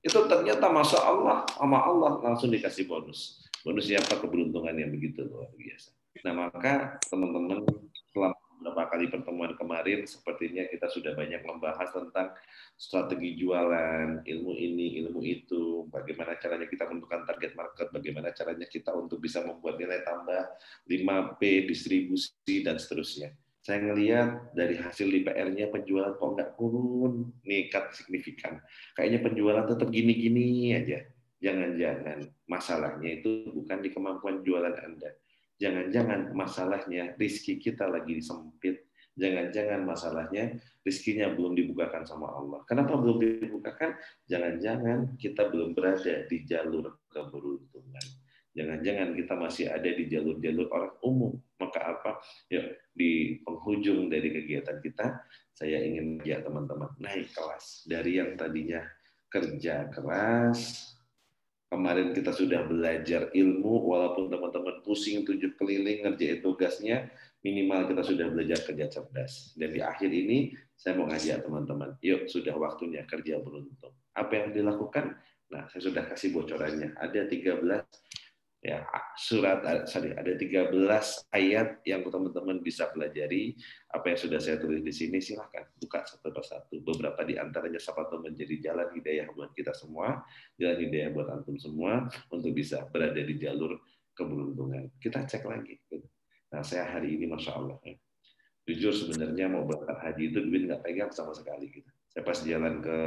[SPEAKER 3] Itu ternyata Masya Allah, sama Allah langsung dikasih bonus. Bonusnya apa? Keberuntungan yang begitu luar biasa. Nah, maka teman-teman selama beberapa kali pertemuan kemarin, sepertinya kita sudah banyak membahas tentang strategi jualan, ilmu ini, ilmu itu, bagaimana caranya kita menentukan target market, bagaimana caranya kita untuk bisa membuat nilai tambah, 5P, distribusi, dan seterusnya. Saya ngelihat dari hasil di PR-nya penjualan kok nggak turun, meningkat signifikan. Kayaknya penjualan tetap gini-gini aja. Jangan-jangan masalahnya itu bukan di kemampuan jualan Anda. Jangan-jangan masalahnya rezeki kita lagi disempit. Jangan-jangan masalahnya rezekinya belum dibukakan sama Allah. Kenapa belum dibukakan? Jangan-jangan kita belum berada di jalur keberuntungan. Jangan-jangan kita masih ada di jalur-jalur orang umum. Maka apa? Ya, di penghujung dari kegiatan kita, saya ingin mengajak teman-teman naik kelas dari yang tadinya kerja keras. Kemarin kita sudah belajar ilmu, walaupun teman-teman pusing 7 keliling ngerjain tugasnya, minimal kita sudah belajar kerja cerdas. Dan di akhir ini saya mau ngajak teman-teman, yuk sudah waktunya kerja beruntung. Apa yang dilakukan? Nah, saya sudah kasih bocorannya. Ada 13 ya ada 13 ayat yang teman-teman bisa pelajari. Apa yang sudah saya tulis di sini silahkan buka satu persatu. Beberapa di antaranya siapa tahu menjadi jalan hidayah buat kita semua, jalan hidayah buat antum semua untuk bisa berada di jalur keberuntungan. Kita cek lagi. Nah, saya hari ini masya Allah ya. Jujur sebenarnya mau berangkat haji itu duit nggak pegang sama sekali gitu. Saya pas jalan ke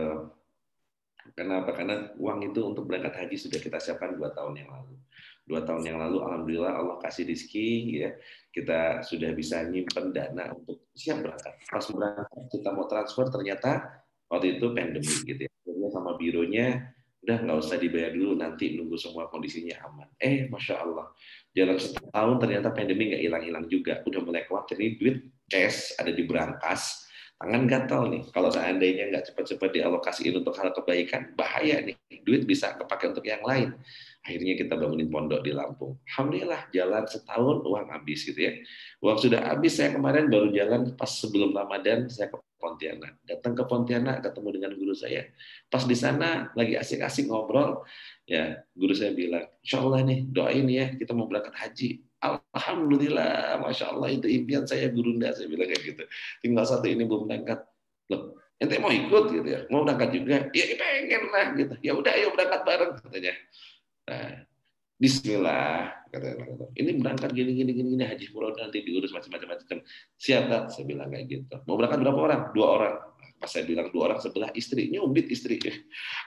[SPEAKER 3] Kenapa? Karena uang itu untuk berangkat haji sudah kita siapkan 2 tahun yang lalu. 2 tahun yang lalu, alhamdulillah Allah kasih rezeki, ya kita sudah bisa nyimpen dana untuk siap berangkat. Pas berangkat kita mau transfer, ternyata waktu itu pandemi gitu ya. Akhirnya sama bironya, udah nggak usah dibayar dulu, nanti nunggu semua kondisinya aman. Masya Allah, jalan setahun ternyata pandemi nggak hilang-hilang juga. Udah mulai khawatir nih duit cash ada di brankas. Tangan gatal nih, kalau seandainya nggak cepat-cepat dialokasiin untuk hal kebaikan, bahaya nih, duit bisa kepake untuk yang lain. Akhirnya kita bangunin pondok di Lampung. Alhamdulillah, jalan setahun, uang habis gitu ya. Uang sudah habis, saya kemarin baru jalan pas sebelum Ramadan, saya ke Pontianak. Datang ke Pontianak, ketemu dengan guru saya. Pas di sana, lagi asik-asik ngobrol, ya guru saya bilang, insya Allah nih, doain ya, kita mau berangkat haji. Alhamdulillah, Masya Allah, itu impian saya Gurunda, saya bilang kayak gitu. Tinggal satu ini belum berangkat. Loh, ente mau ikut gitu ya? Mau berangkat juga? Ya pengen lah gitu. Ya udah, ayo berangkat bareng katanya. Nah, Bismillah kata. Ini berangkat gini haji murad nanti diurus macam-macam. Siap tak? Saya bilang kayak gitu. Mau berangkat berapa orang? 2 orang. Pas saya bilang 2 orang sebelah istri, nyumbit istri.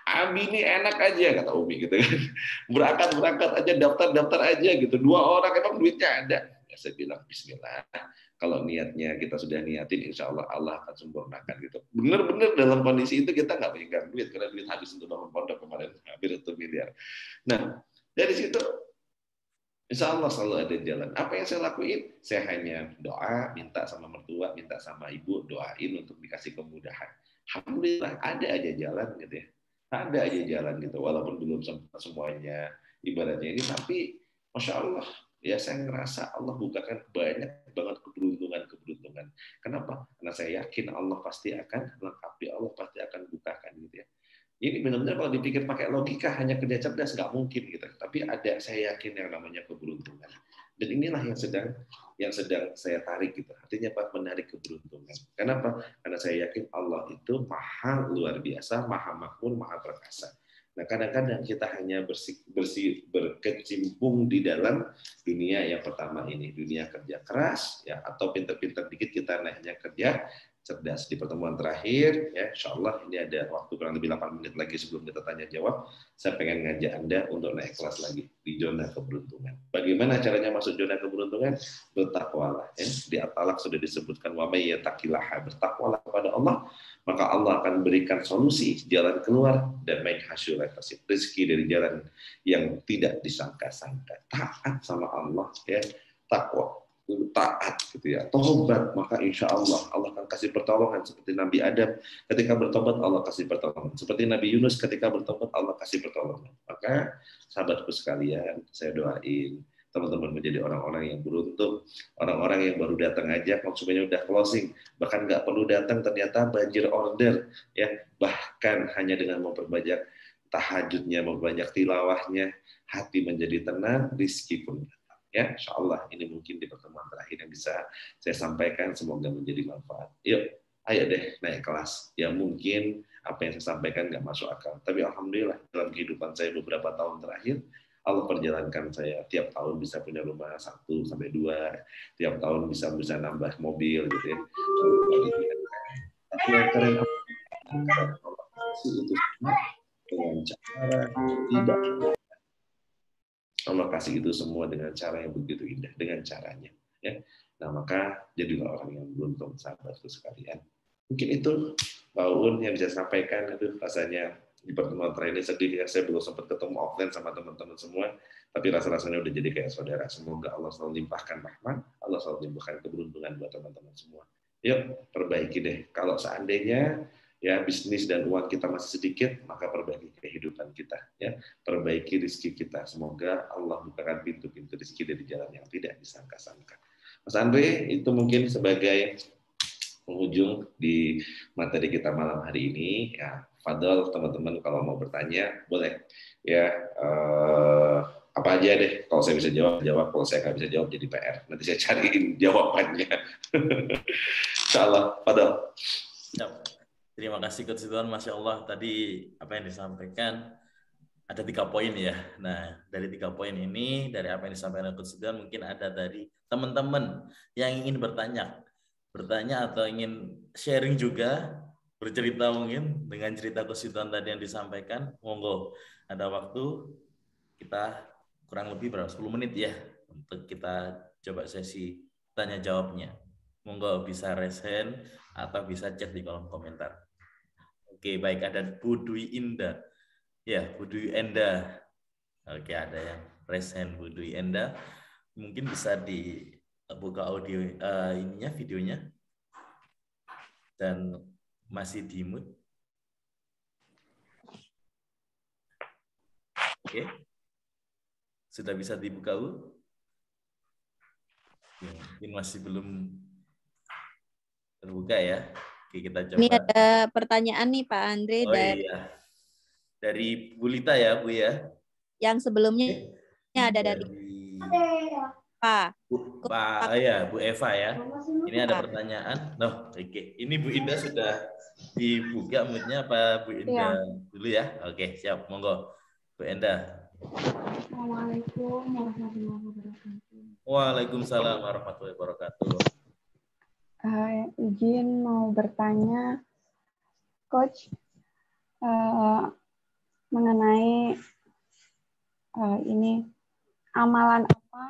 [SPEAKER 3] Abi ini enak aja kata Umi gitu kan. Berangkat aja daftar aja gitu. 2 orang emang duitnya ada. Ya, saya bilang Bismillah. Kalau niatnya kita sudah niatin, insya Allah Allah akan sempurnakan gitu. Bener-bener dalam kondisi itu kita nggak pegang duit karena duit habis untuk bangun pondok kemarin hampir 1 miliar. Nah, dari situ insya Allah selalu ada jalan. Apa yang saya lakuin? Saya hanya doa, minta sama mertua, minta sama ibu, doain untuk dikasih kemudahan. Alhamdulillah ada aja jalan gitu ya. Ada aja jalan gitu, walaupun belum sempat semuanya ibaratnya ini, tapi Masya Allah, ya saya ngerasa Allah bukakan banyak banget keberuntungan. Kenapa? Karena saya yakin Allah pasti akan melengkapi, Allah pasti akan bukakan gitu ya. Ini benar-benar kalau dipikir pakai logika hanya kerja cerdas nggak mungkin gitu. Tapi ada, saya yakin yang namanya keberuntungan. Dan inilah yang sedang saya tarik gitu. Artinya Pak, menarik keberuntungan. Kenapa? Karena saya yakin Allah itu maha luar biasa, maha makmur, maha perkasa. Nah, kadang-kadang kita hanya berkecimpung di dalam dunia yang pertama ini, dunia kerja keras, ya, atau pintar-pintar dikit kita naiknya kerja cerdas. Di pertemuan terakhir, ya, insya Allah ini ada waktu kurang lebih 8 menit lagi sebelum kita tanya jawab. Saya pengen ngajak Anda untuk naik kelas lagi di zona keberuntungan. Bagaimana caranya masuk zona keberuntungan? Bertakwalah. Ya. Di At-Talaq sudah disebutkan wa may yattaqillaha, bertakwalah kepada Allah, maka Allah akan berikan solusi, jalan keluar, dan main hasil rezeki dari jalan yang tidak disangka-sangka. Taat sama Allah, ya, takwa. Taat gitu ya, tobat, maka insya Allah akan kasih pertolongan. Seperti Nabi Adam ketika bertobat Allah kasih pertolongan, seperti Nabi Yunus ketika bertobat Allah kasih pertolongan. Maka sahabatku sekalian, saya doain teman-teman menjadi orang-orang yang beruntung, orang-orang yang baru datang aja konsumennya udah closing, bahkan nggak perlu datang ternyata banjir order ya, bahkan hanya dengan memperbanyak tahajudnya, memperbanyak tilawahnya, hati menjadi tenang, rezeki pun. Ya, insya Allah ini mungkin di pertemuan terakhir yang bisa saya sampaikan, semoga menjadi manfaat. Yuk, ayo deh naik kelas. Ya mungkin apa yang saya sampaikan nggak masuk akal, tapi alhamdulillah dalam kehidupan saya beberapa tahun terakhir, Allah perjalankan saya tiap tahun bisa punya rumah 1 sampai 2, tiap tahun bisa nambah mobil gitu ya. Tapi yang keren itu dengan cara tidak. Allah kasih itu semua dengan cara yang begitu indah, dengan caranya. Ya. Nah, maka jadilah orang yang beruntung, sahabatku sekalian. Mungkin itu Pak Un yang bisa sampaikan. Itu rasanya di pertemuan terakhir ini sedih ya, saya belum sempat ketemu offline sama teman-teman semua, tapi rasa-rasanya udah jadi kayak saudara. Semoga Allah selalu limpahkan rahmat, Allah Allah selalu memberikan keberuntungan buat teman-teman semua. Yuk, perbaiki deh. Kalau seandainya ya bisnis dan uang kita masih sedikit, maka perbaiki kehidupan kita, ya. Perbaiki rezeki kita. Semoga Allah bukakan pintu-pintu rezeki dari jalan yang tidak disangka-sangka. Mas Andre, itu mungkin sebagai penghujung di materi kita malam hari ini. Ya, Fadol, teman-teman kalau mau bertanya boleh, ya. Apa aja deh, kalau saya bisa jawab, kalau saya nggak bisa jawab jadi PR. Nanti saya cariin jawabannya. Insyaallah, Fadol.
[SPEAKER 1] Terima kasih Coach Ridwan, Masya Allah tadi apa yang disampaikan ada 3 poin ya. Nah dari 3 poin ini, dari apa yang disampaikan Coach Ridwan, mungkin ada dari teman-teman yang ingin bertanya atau ingin sharing juga, bercerita mungkin dengan cerita Coach Ridwan tadi yang disampaikan. Monggo, ada waktu kita kurang lebih berapa 10 menit ya untuk kita coba sesi tanya jawabnya. Monggo bisa raise hand atau bisa chat di kolom komentar. Oke, baik, ada Bu Dwi Indah. Ya, Bu Dwi Enda. Oke, ada yang raise hand Bu Dwi Enda. Mungkin bisa dibuka audio ininya, videonya. Dan masih di mute. Oke. Sudah bisa dibuka, Bu? Mungkin masih belum terbuka ya. Oke, kita coba.
[SPEAKER 2] Ini ada pertanyaan nih Pak Andre
[SPEAKER 1] dari Bu Lita ya, Bu ya.
[SPEAKER 2] Yang sebelumnya ada dari Pak.
[SPEAKER 1] Bu Eva ya. Ini ada pertanyaan. Oke. Ini Bu Indah sudah dibuka moodnya apa Bu Indah dulu ya? Oke, siap. Monggo, Bu Indah.
[SPEAKER 5] Assalamualaikum warahmatullahi wabarakatuh.
[SPEAKER 1] Waalaikumsalam warahmatullahi wabarakatuh.
[SPEAKER 5] Izin mau bertanya, Coach, mengenai ini amalan apa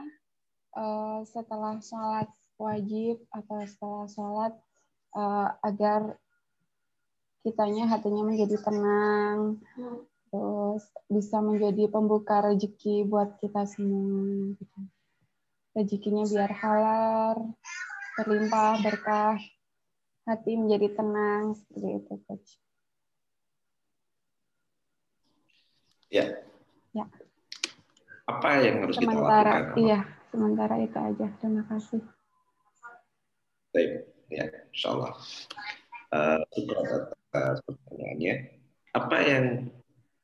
[SPEAKER 5] setelah sholat wajib atau setelah sholat agar kitanya hatinya menjadi tenang, terus bisa menjadi pembuka rezeki buat kita semua. Rezekinya biar halal, berlimpah, berkah, hati menjadi tenang, seperti itu, Coach.
[SPEAKER 3] Ya.
[SPEAKER 5] Ya.
[SPEAKER 3] Apa yang harus kita lakukan?
[SPEAKER 5] Iya, sementara itu aja. Terima kasih.
[SPEAKER 3] Baik, ya, insyaallah. Atas pertanyaannya, apa yang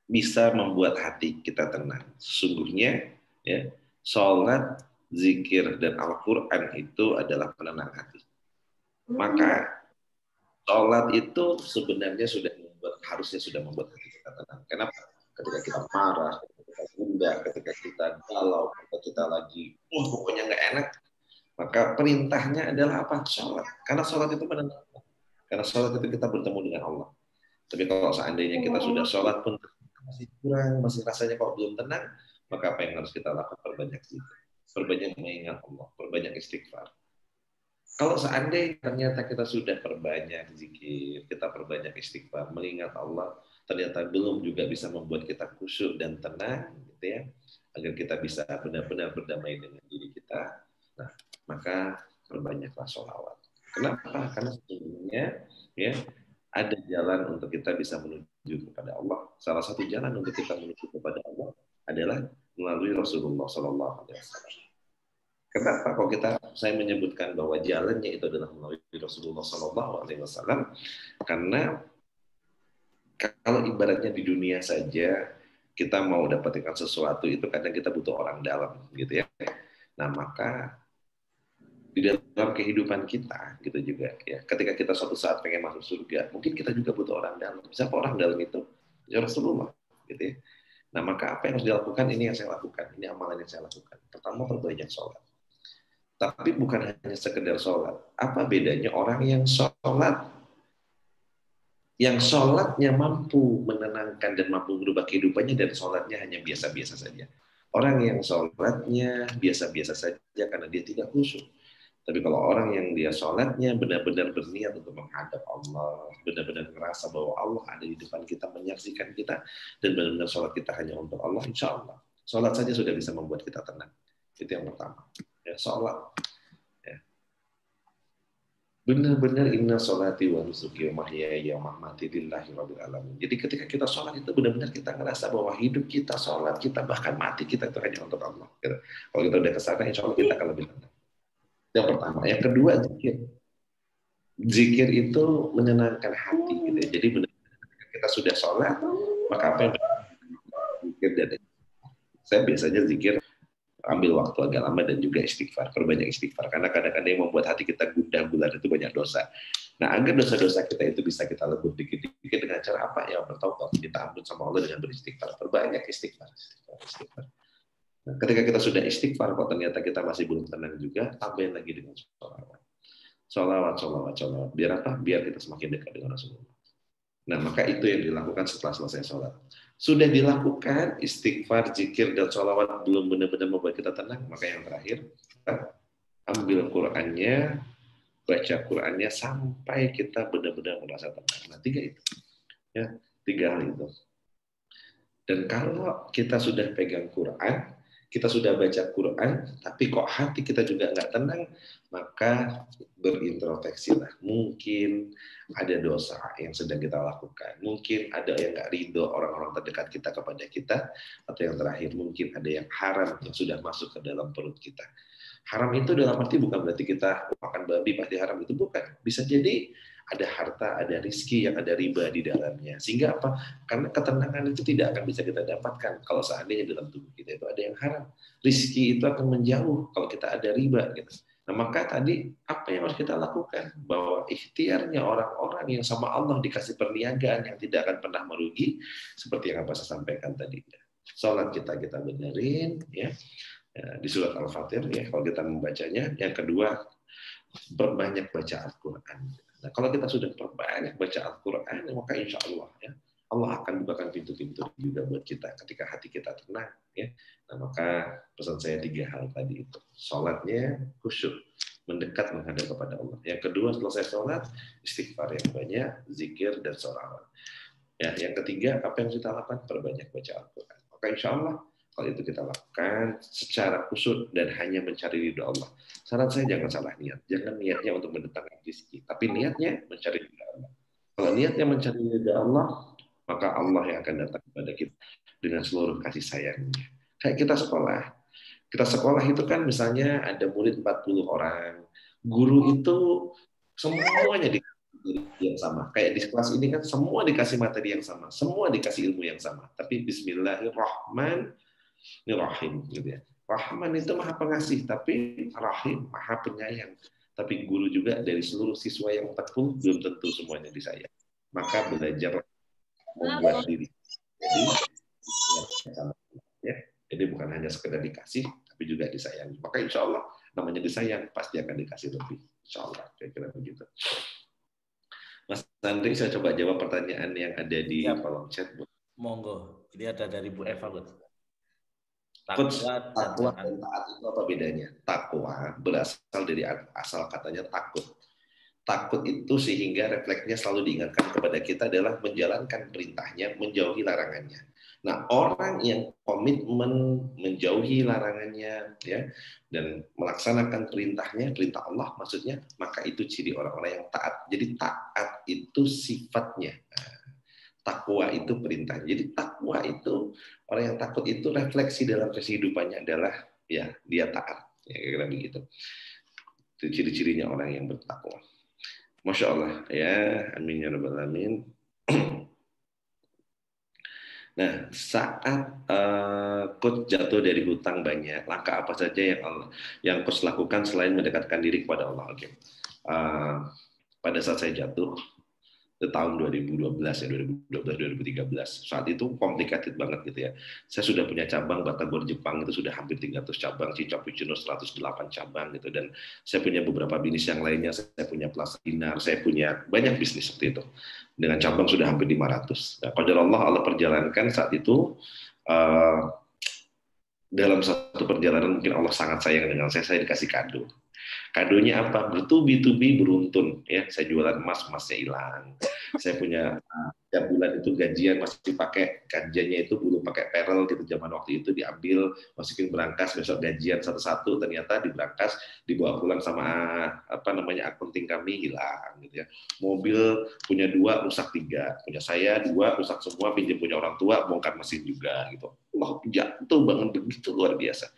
[SPEAKER 3] bisa membuat hati kita tenang? Sesungguhnya, ya, sholat, zikir, dan Al-Quran itu adalah penenang hati. Maka sholat itu sebenarnya harusnya sudah membuat hati kita tenang. Kenapa? Ketika kita marah, ketika kita gundah, ketika kita galau, ketika kita lagi pokoknya nggak enak, maka perintahnya adalah apa? Sholat. Karena sholat itu menenangkan. Karena sholat itu kita bertemu dengan Allah. Tapi kalau seandainya kita sudah sholat pun masih kurang, masih rasanya kok belum tenang, maka apa yang harus kita lakukan? Perbanyak zikir, perbanyak mengingat Allah, perbanyak istighfar. Kalau seandainya ternyata kita sudah perbanyak zikir, kita perbanyak istighfar, mengingat Allah, ternyata belum juga bisa membuat kita khusyuk dan tenang, gitu ya, agar kita bisa benar-benar berdamai dengan diri kita. Nah, maka perbanyaklah sholawat. Kenapa? Karena sesungguhnya ya ada jalan untuk kita bisa menuju kepada Allah. Salah satu jalan untuk kita menuju kepada Allah adalah melalui Rasulullah SAW. Kenapa kok saya menyebutkan bahwa jalannya itu adalah melalui Rasulullah SAW? Karena kalau ibaratnya di dunia saja kita mau dapatkan sesuatu itu kadang kita butuh orang dalam, gitu ya. Nah maka di dalam kehidupan kita gitu juga ya, ketika kita suatu saat pengen masuk surga, mungkin kita juga butuh orang dalam. Siapa orang dalam itu? Ya Rasulullah, gitu ya. Nah maka apa yang harus dilakukan? Ini yang saya lakukan, ini amalan yang saya lakukan. Pertama, perbanyak sholat. Tapi bukan hanya sekedar sholat. Apa bedanya orang yang sholatnya mampu menenangkan dan mampu merubah kehidupannya, dan sholatnya hanya biasa-biasa saja. Orang yang sholatnya biasa-biasa saja karena dia tidak khusyuk. Tapi kalau orang yang dia sholatnya benar-benar berniat untuk menghadap Allah, benar-benar merasa bahwa Allah ada di depan kita, menyaksikan kita, dan benar-benar sholat kita hanya untuk Allah, insya Allah. Sholat saja sudah bisa membuat kita tenang. Itu yang pertama. Ya, sholat. Ya. Benar-benar inna sholati wa nusuki wa mahyaya wa mamati lillahi rabbil alamin. Jadi ketika kita sholat itu benar-benar kita ngerasa bahwa hidup kita, sholat kita, bahkan mati kita itu hanya untuk Allah. Gitu. Kalau kita udah kesana, insya Allah kita akan lebih tenang. Yang pertama. Yang kedua, zikir. Zikir itu menyenangkan hati. Gitu ya. Jadi benar-benar ketika kita sudah sholat, maka apa yang zikir dan saya biasanya zikir ambil waktu agak lama dan juga istighfar, perbanyak istighfar karena kadang-kadang yang membuat hati kita gundah gulana itu banyak dosa. Nah, agar dosa-dosa kita itu bisa kita lebur dikit-dikit dengan cara apa? Ya bertaubat, kita ampun sama Allah dengan beristighfar, perbanyak istighfar. Nah, ketika kita sudah istighfar, kok ternyata kita masih belum tenang juga, tambahin lagi dengan sholawat. Sholawat. Biar apa? Biar kita semakin dekat dengan Rasulullah. Nah, maka itu yang dilakukan setelah selesai sholat. Sudah dilakukan istighfar, zikir, dan sholawat belum benar-benar membuat kita tenang, maka yang terakhir, ambil Qur'annya, baca Qur'annya sampai kita benar-benar merasa tenang. Nah, 3 itu. Ya, 3 hal itu. Dan kalau kita sudah pegang Qur'an, kita sudah baca Quran, tapi kok hati kita juga nggak tenang, maka berintrospeksilah. Mungkin ada dosa yang sedang kita lakukan. Mungkin ada yang nggak ridho orang-orang terdekat kita kepada kita. Atau yang terakhir, mungkin ada yang haram yang sudah masuk ke dalam perut kita. Haram itu dalam arti bukan berarti kita makan babi pasti haram, itu bukan. Bisa jadi ada harta, ada rizki yang ada riba di dalamnya. Sehingga apa? Karena ketenangan itu tidak akan bisa kita dapatkan kalau seandainya dalam tubuh kita itu ada yang haram. Rizki itu akan menjauh kalau kita ada riba. Gitu. Nah, maka tadi apa yang harus kita lakukan? Bahwa ikhtiarnya orang-orang yang sama Allah dikasih perniagaan yang tidak akan pernah merugi, seperti yang saya sampaikan tadi. Sholat kita benerin, ya. Di surat Al-Fatir, ya, kalau kita membacanya. Yang kedua, berbanyak baca Al-Quran. Nah, kalau kita sudah perbanyak baca Al-Quran, maka insya Allah ya Allah akan bukakan pintu-pintu juga buat kita ketika hati kita tenang. Ya. Nah, maka pesan saya 3 hal tadi itu. Sholatnya khusyuk, mendekat menghadap kepada Allah. Yang kedua, selesai sholat, istighfar yang banyak, zikir dan sholawat. Ya, yang ketiga, apa yang kita lakukan? Perbanyak baca Al-Quran. Maka insya Allah kalau itu kita lakukan secara khusyuk dan hanya mencari ridho Allah. Saran saya jangan salah niat. Jangan niatnya untuk mendatangkan rezeki, tapi niatnya mencari ridho Allah. Kalau niatnya mencari ridho Allah, maka Allah yang akan datang kepada kita dengan seluruh kasih sayangnya. Kayak kita sekolah. Kita sekolah itu kan misalnya ada murid 40 orang. Guru itu semuanya dikasih yang sama. Kayak di kelas ini kan semua dikasih materi yang sama. Semua dikasih ilmu yang sama. Tapi Bismillahirrahmanirrahim. Ini Rahim gitu ya. Rahman itu maha pengasih, tapi Rahim maha penyayang. Tapi guru juga dari seluruh siswa yang 40 belum tentu semuanya disayang. Maka belajar membuat diri. Jadi bukan hanya sekedar dikasih, tapi juga disayang. Maka insya Allah namanya disayang pasti akan dikasih lebih. Insya Allah kira-kira begitu. Mas Andri, saya coba jawab pertanyaan yang ada di kolom chat.
[SPEAKER 1] Monggo. Ini ada dari Bu Eva.
[SPEAKER 3] Takwa dan taat itu apa bedanya? Takwa berasal dari asal katanya takut. Takut itu sehingga refleksnya selalu diingatkan kepada kita adalah menjalankan perintahnya, menjauhi larangannya. Nah, orang yang komitmen menjauhi larangannya ya dan melaksanakan perintahnya, perintah Allah maksudnya, maka itu ciri orang-orang yang taat. Jadi taat itu sifatnya. Takwa itu perintah. Jadi takwa itu orang yang takut itu refleksi dalam kehidupannya adalah ya dia taat. Ya kira-kira begitu. Itu ciri-cirinya orang yang bertakwa. Masya Allah ya, amin ya rabbal alamin. Nah, saat coach jatuh dari hutang banyak, langkah apa saja yang coach lakukan selain mendekatkan diri kepada Allah? Oke. Pada saat saya jatuh tahun 2012 ya 2013 saat itu complicated banget gitu ya. Saya sudah punya cabang Batagor Jepang itu sudah hampir 300 cabang, Cicapuccino 108 cabang gitu, dan saya punya beberapa bisnis yang lainnya, saya punya Plaza Dinar, saya punya banyak bisnis seperti itu dengan cabang sudah hampir 500. Nah, qadar Allah perjalankan saat itu dalam satu perjalanan mungkin Allah sangat sayang dengan saya dikasih kado. Kadonya apa? Bertubi-tubi beruntun. Ya, saya jualan emas, emasnya hilang. Saya punya tiap bulan itu gajian masih pakai gajiannya itu dulu pakai perel gitu, zaman waktu itu diambil, masukin berangkas, besok gajian satu-satu, ternyata di berangkas dibawa pulang sama akunting kami hilang gitu ya. Mobil punya 2 rusak 3, punya saya 2 rusak semua, pinjam punya orang tua, bongkar mesin juga gitu. Wah, jatuh banget begitu luar biasa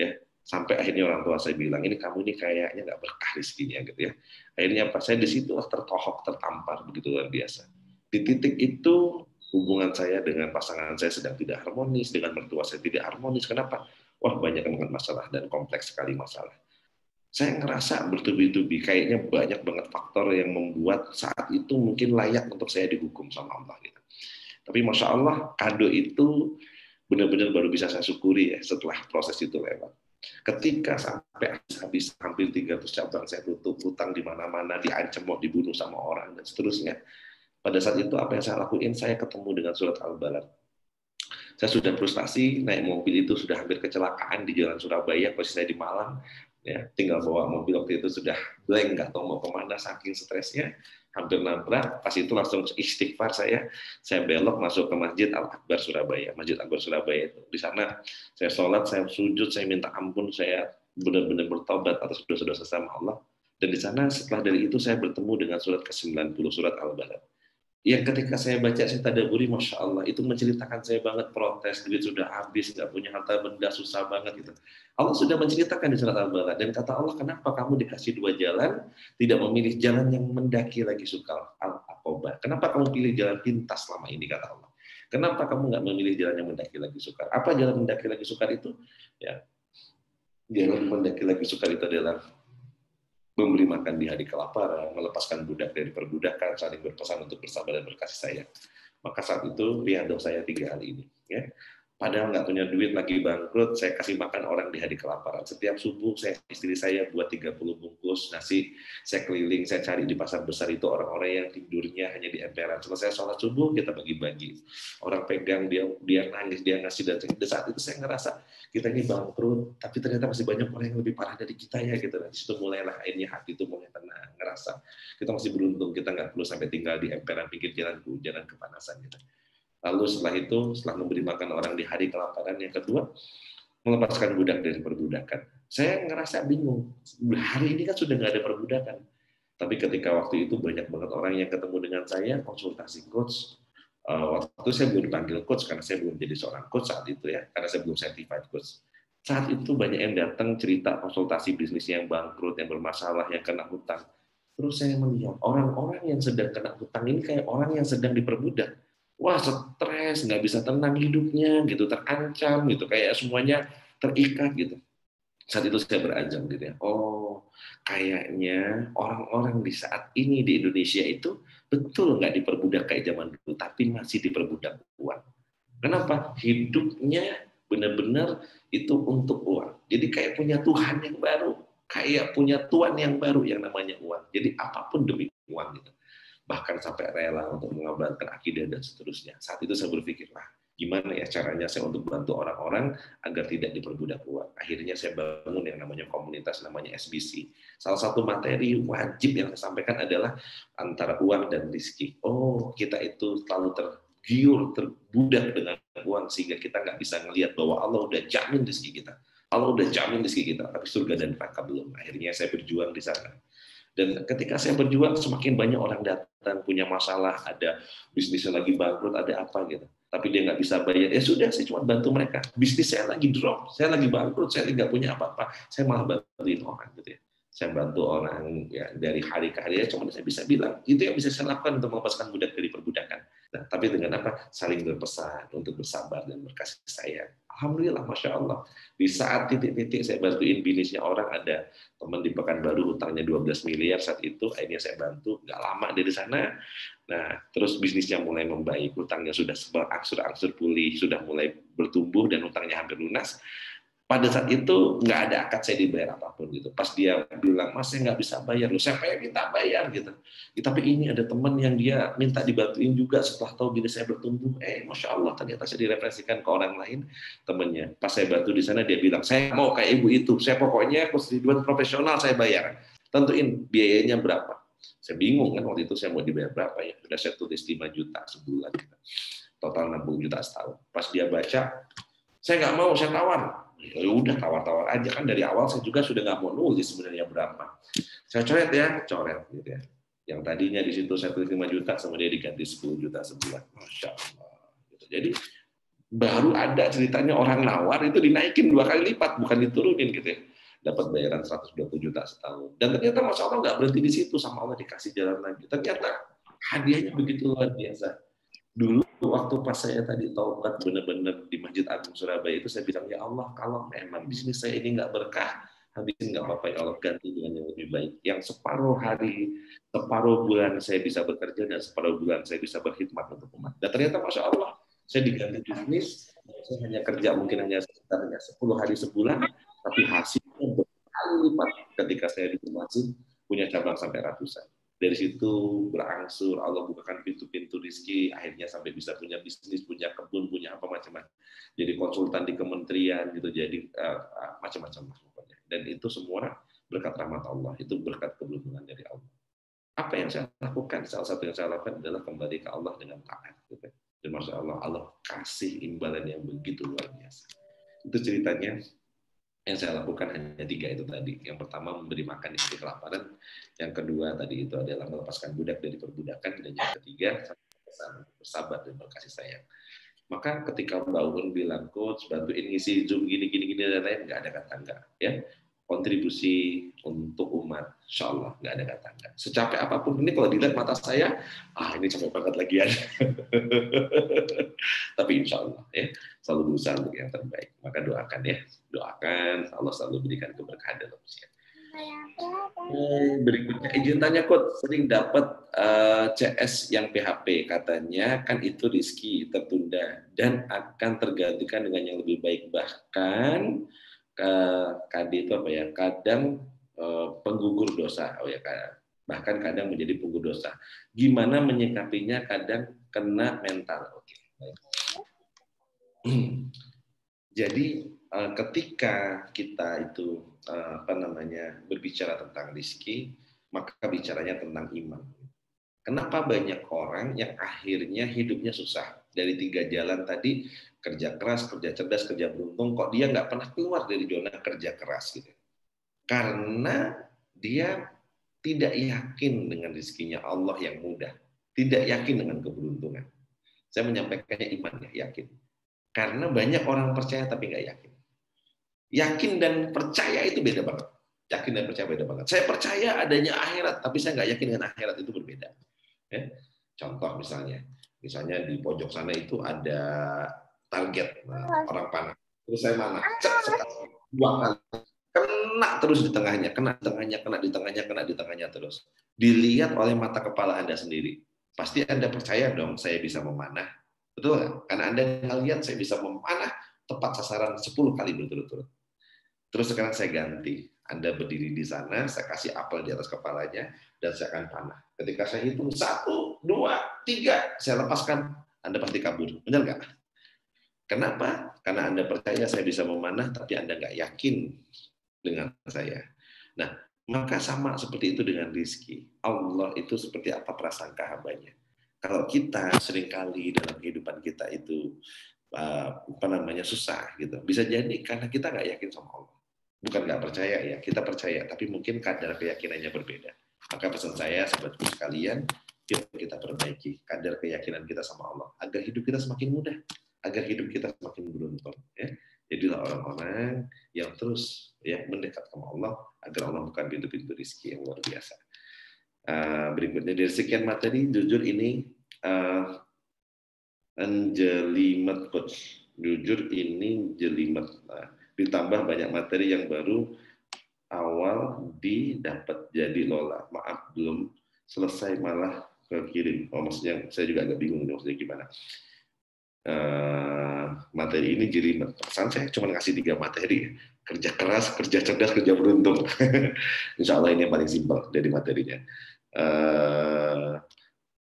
[SPEAKER 3] ya. Sampai akhirnya orang tua saya bilang, ini kamu ini kayaknya nggak berkah rezekinya gitu ya. Akhirnya apa? Saya di situ tertohok, tertampar begitu luar biasa. Di titik itu hubungan saya dengan pasangan saya sedang tidak harmonis, dengan mertua saya tidak harmonis. Kenapa? Wah, banyak banget masalah dan kompleks sekali masalah. Saya ngerasa bertubi-tubi, kayaknya banyak banget faktor yang membuat saat itu mungkin layak untuk saya dihukum sama Allah gitu. Tapi Masya Allah, kado itu benar-benar baru bisa saya syukuri ya setelah proses itu lewat. Ketika sampai habis hampir 300 cabang saya tutup, hutang di mana-mana, diancam mau dibunuh sama orang dan seterusnya. Pada saat itu apa yang saya lakuin? Saya ketemu dengan surat Al-Balad. Saya sudah frustasi, naik mobil itu sudah hampir kecelakaan di jalan Surabaya, posisi saya di Malang. Ya, tinggal bawa mobil waktu itu sudah blank, nggak tahu mau kemana, saking stresnya, hampir nabrak. Pas itu langsung istighfar saya belok masuk ke Masjid Al-Akbar Surabaya. Masjid Al-Akbar Surabaya itu. Di sana saya sholat, saya sujud, saya minta ampun, saya benar-benar bertobat atas dosa-dosa sama Allah. Dan di sana setelah dari itu saya bertemu dengan surat ke-90, surat Al-Balad. Ya ketika saya baca, saya tadaburi, Masya Allah, itu menceritakan saya banget protes, duit sudah habis, nggak punya harta benda, susah banget gitu. Allah sudah menceritakan di surat Al-Balad, dan kata Allah, kenapa kamu dikasih 2 jalan, tidak memilih jalan yang mendaki lagi sukal, Al-Aqobah. Kenapa kamu pilih jalan pintas selama ini, kata Allah. Kenapa kamu nggak memilih jalan yang mendaki lagi sukar? Apa jalan mendaki lagi sukar itu? Ya, jalan mendaki lagi sukar itu adalah memberi makan di hari kelaparan, melepaskan budak dari perbudakan, saling berpesan untuk bersabar dan berkasih sayang. Maka saat itu riado saya 3 hal ini. Ya. Padahal nggak punya duit, lagi bangkrut, saya kasih makan orang di hari kelaparan. Setiap subuh istri saya buat 30 bungkus nasi, saya keliling, saya cari di pasar besar itu orang-orang yang tidurnya hanya di emperan. Selesai sholat subuh kita bagi-bagi. Orang pegang, dia nangis, dia ngasih, dan saat itu saya ngerasa kita ini bangkrut, tapi ternyata masih banyak orang yang lebih parah dari kita ya gitu. Di situ mulailah akhirnya hati itu mulai tenang, ngerasa kita masih beruntung, kita nggak perlu sampai tinggal di emperan pinggir jalan kehujanan kepanasan gitu. Lalu setelah itu, setelah memberi makan orang di hari kelaparan, yang kedua, melepaskan budak dari perbudakan. Saya ngerasa bingung, hari ini kan sudah nggak ada perbudakan. Tapi ketika waktu itu banyak banget orang yang ketemu dengan saya, konsultasi coach. Waktu itu saya belum dipanggil coach, karena saya belum jadi seorang coach saat itu ya, karena saya belum certified coach. Saat itu banyak yang datang cerita konsultasi bisnis yang bangkrut, yang bermasalah, yang kena hutang. Terus saya melihat orang-orang yang sedang kena hutang ini kayak orang yang sedang diperbudak. Wah, stres, nggak bisa tenang hidupnya, gitu, terancam, gitu, kayak semuanya terikat, gitu. Saat itu saya beranjang, gitu ya. Oh, kayaknya orang-orang di saat ini di Indonesia itu betul nggak diperbudak kayak zaman dulu, tapi masih diperbudak uang. Kenapa? Hidupnya benar-benar itu untuk uang. Jadi kayak punya Tuhan yang baru, kayak punya tuan yang baru yang namanya uang. Jadi apapun demi uang, gitu. Bahkan sampai rela untuk mengorbankan akidah dan seterusnya. Saat itu saya berpikir, gimana ya caranya saya untuk bantu orang-orang agar tidak diperbudak uang. Akhirnya saya bangun yang namanya komunitas, namanya SBC. Salah satu materi wajib yang saya sampaikan adalah antara uang dan rezeki. Oh, kita itu selalu tergiur, terbudak dengan uang, sehingga kita nggak bisa ngelihat bahwa Allah udah jamin rezeki kita. Allah udah jamin rezeki kita, tapi surga dan neraka belum. Akhirnya saya berjuang di sana. Dan ketika saya berjuang, semakin banyak orang datang punya masalah, ada bisnisnya lagi bangkrut, ada apa gitu. Tapi dia nggak bisa bayar. Ya sudah, saya cuma bantu mereka. Bisnis saya lagi drop, saya lagi bangkrut, saya nggak punya apa-apa. Saya malah bantuin orang gitu ya. Saya bantu orang ya dari hari ke hari. Ya, cuma saya bisa bilang itu yang bisa saya lakukan untuk melepaskan budak dari perbudakan. Nah, tapi dengan apa? Saling berpesan untuk bersabar dan berkasih sayang. Alhamdulillah, Masya Allah. Di saat titik-titik saya bantuin bisnisnya orang, ada teman di Pekanbaru hutangnya 12 miliar saat itu, akhirnya saya bantu, nggak lama dari sana. Nah, terus bisnisnya mulai membaik, hutangnya sudah berangsur-angsur pulih, sudah mulai bertumbuh dan hutangnya hampir lunas. Pada saat itu nggak ada akad saya dibayar apapun gitu. Pas dia bilang, Mas saya nggak bisa bayar, loh siapa yang minta bayar gitu. Ya, tapi ini ada teman yang dia minta dibantuin juga setelah tahu bila saya bertumbuh. Masya Allah ternyata saya direferensikan ke orang lain temannya. Pas saya bantu di sana dia bilang, saya mau kayak ibu itu, saya pokoknya konstituen profesional saya bayar. Tentuin biayanya berapa. Saya bingung kan waktu itu saya mau dibayar berapa ya. Sudah saya tulis 5 juta sebulan gitu. Total 60 juta setahun. Pas dia baca, saya nggak mau, saya tawar. Ya udah tawar-tawar aja kan dari awal saya juga sudah nggak mau nulis sebenarnya berapa. Saya coret gitu ya. Yang tadinya di situ saya tulis 5 juta sama dia diganti 10 juta sebulan. Masya Allah. Gitu. Jadi baru ada ceritanya orang nawar itu dinaikin 2 kali lipat, bukan diturunin gitu ya. Dapat bayaran 120 juta setahun. Dan ternyata Masya Allah nggak berhenti di situ, sama Allah dikasih jalan lagi. Ternyata hadiahnya begitu luar biasa. Dulu waktu pas saya tadi taubat benar-benar di Masjid Agung Surabaya itu saya bilang, ya Allah kalau memang bisnis saya ini nggak berkah, habisin nggak apa-apa ya Allah, ganti dengan yang lebih baik. Yang separuh hari, separuh bulan saya bisa bekerja dan separuh bulan saya bisa berkhidmat untuk umat. Dan ternyata Masya Allah saya diganti bisnis, saya hanya kerja mungkin hanya sekitar 10 hari sebulan, tapi hasilnya berkali lipat ketika saya di masjid punya cabang sampai ratusan. Dari situ berangsur Allah bukakan pintu-pintu rezeki, akhirnya sampai bisa punya bisnis, punya kebun, punya apa macam-macam. Jadi konsultan di kementerian gitu, jadi macam-macam pokoknya. Dan itu semua berkat rahmat Allah, itu berkat keberuntungan dari Allah. Apa yang saya lakukan? Salah satu yang saya lakukan adalah kembali ke Allah dengan taat. Gitu. Dan Masya Allah, Allah kasih imbalan yang begitu luar biasa. Itu ceritanya. Yang saya lakukan hanya 3 itu tadi. Yang pertama memberi makan di titik kelaparan, yang kedua tadi itu adalah melepaskan budak dari perbudakan, dan yang ketiga bersabar dan berkasih sayang. Maka ketika Mbak Un bilang, coach bantuin ngisi Zoom gini dan lain, nggak ada kata enggak ya. Kontribusi untuk umat, insya Allah nggak ada kata enggak. Secapek apapun ini kalau dilihat mata saya, ini capek banget lagi ya. Tapi insya Allah ya, selalu berusaha untuk yang terbaik. Maka doakan ya, doakan Allah selalu berikan keberkahan dalam usia. Berikutnya izin tanya, Coach, sering dapat CS yang PHP, katanya kan itu rezeki tertunda dan akan tergantikan dengan yang lebih baik, bahkan KD itu apa ya, kadang penggugur dosa, bahkan kadang menjadi penggugur dosa. Gimana menyikapinya? Kadang kena mental. Oke, baik. Jadi ketika kita itu berbicara tentang rezeki, maka bicaranya tentang iman. Kenapa banyak orang yang akhirnya hidupnya susah? Dari 3 jalan tadi, kerja keras, kerja cerdas, kerja beruntung, kok dia nggak pernah keluar dari zona kerja keras gitu? Karena dia tidak yakin dengan rezekinya Allah yang mudah, tidak yakin dengan keberuntungan. Saya menyampaikannya iman ya, yakin. Karena banyak orang percaya tapi nggak yakin. Yakin dan percaya itu beda banget. Yakin dan percaya beda banget. Saya percaya adanya akhirat, tapi saya nggak yakin dengan akhirat, itu berbeda. Ya. Contoh misalnya di pojok sana itu ada target orang panah. Terus saya mana? Cek 2 kali. Kena terus di tengahnya, kena di tengahnya terus. Dilihat oleh mata kepala Anda sendiri. Pasti Anda percaya dong saya bisa memanah. Betul nggak? Karena Anda lihat saya bisa memanah tepat sasaran 10 kali berturut-turut. Terus sekarang saya ganti. Anda berdiri di sana, saya kasih apel di atas kepalanya, dan saya akan panah. Ketika saya hitung 1, 2, 3, saya lepaskan, Anda pasti kabur. Benar nggak? Kenapa? Karena Anda percaya saya bisa memanah, tapi Anda nggak yakin dengan saya. Nah, maka sama seperti itu dengan rezeki. Allah itu seperti apa prasangka hambanya. Kalau kita seringkali dalam kehidupan kita itu susah gitu, bisa jadi karena kita nggak yakin sama Allah. Bukan nggak percaya ya, kita percaya, tapi mungkin kadar keyakinannya berbeda. Maka pesan saya, sahabatku sekalian, yuk kita perbaiki kadar keyakinan kita sama Allah, agar hidup kita semakin mudah, agar hidup kita semakin beruntung. Ya. Jadilah orang-orang yang terus mendekat sama Allah, agar Allah bukan pintu-pintu rezeki yang luar biasa. Berikutnya, dari sekian materi, jujur ini jelimet, Coach. Jujur ini jelimet. Ditambah banyak materi yang baru awal didapat jadi Lola. Maaf belum selesai malah kekirim. Maksudnya saya juga agak bingung maksudnya gimana. materi ini jadi pesan saya cuma ngasih 3 materi: kerja keras, kerja cerdas, kerja beruntung. Insya Allah ini yang paling simpel dari materinya.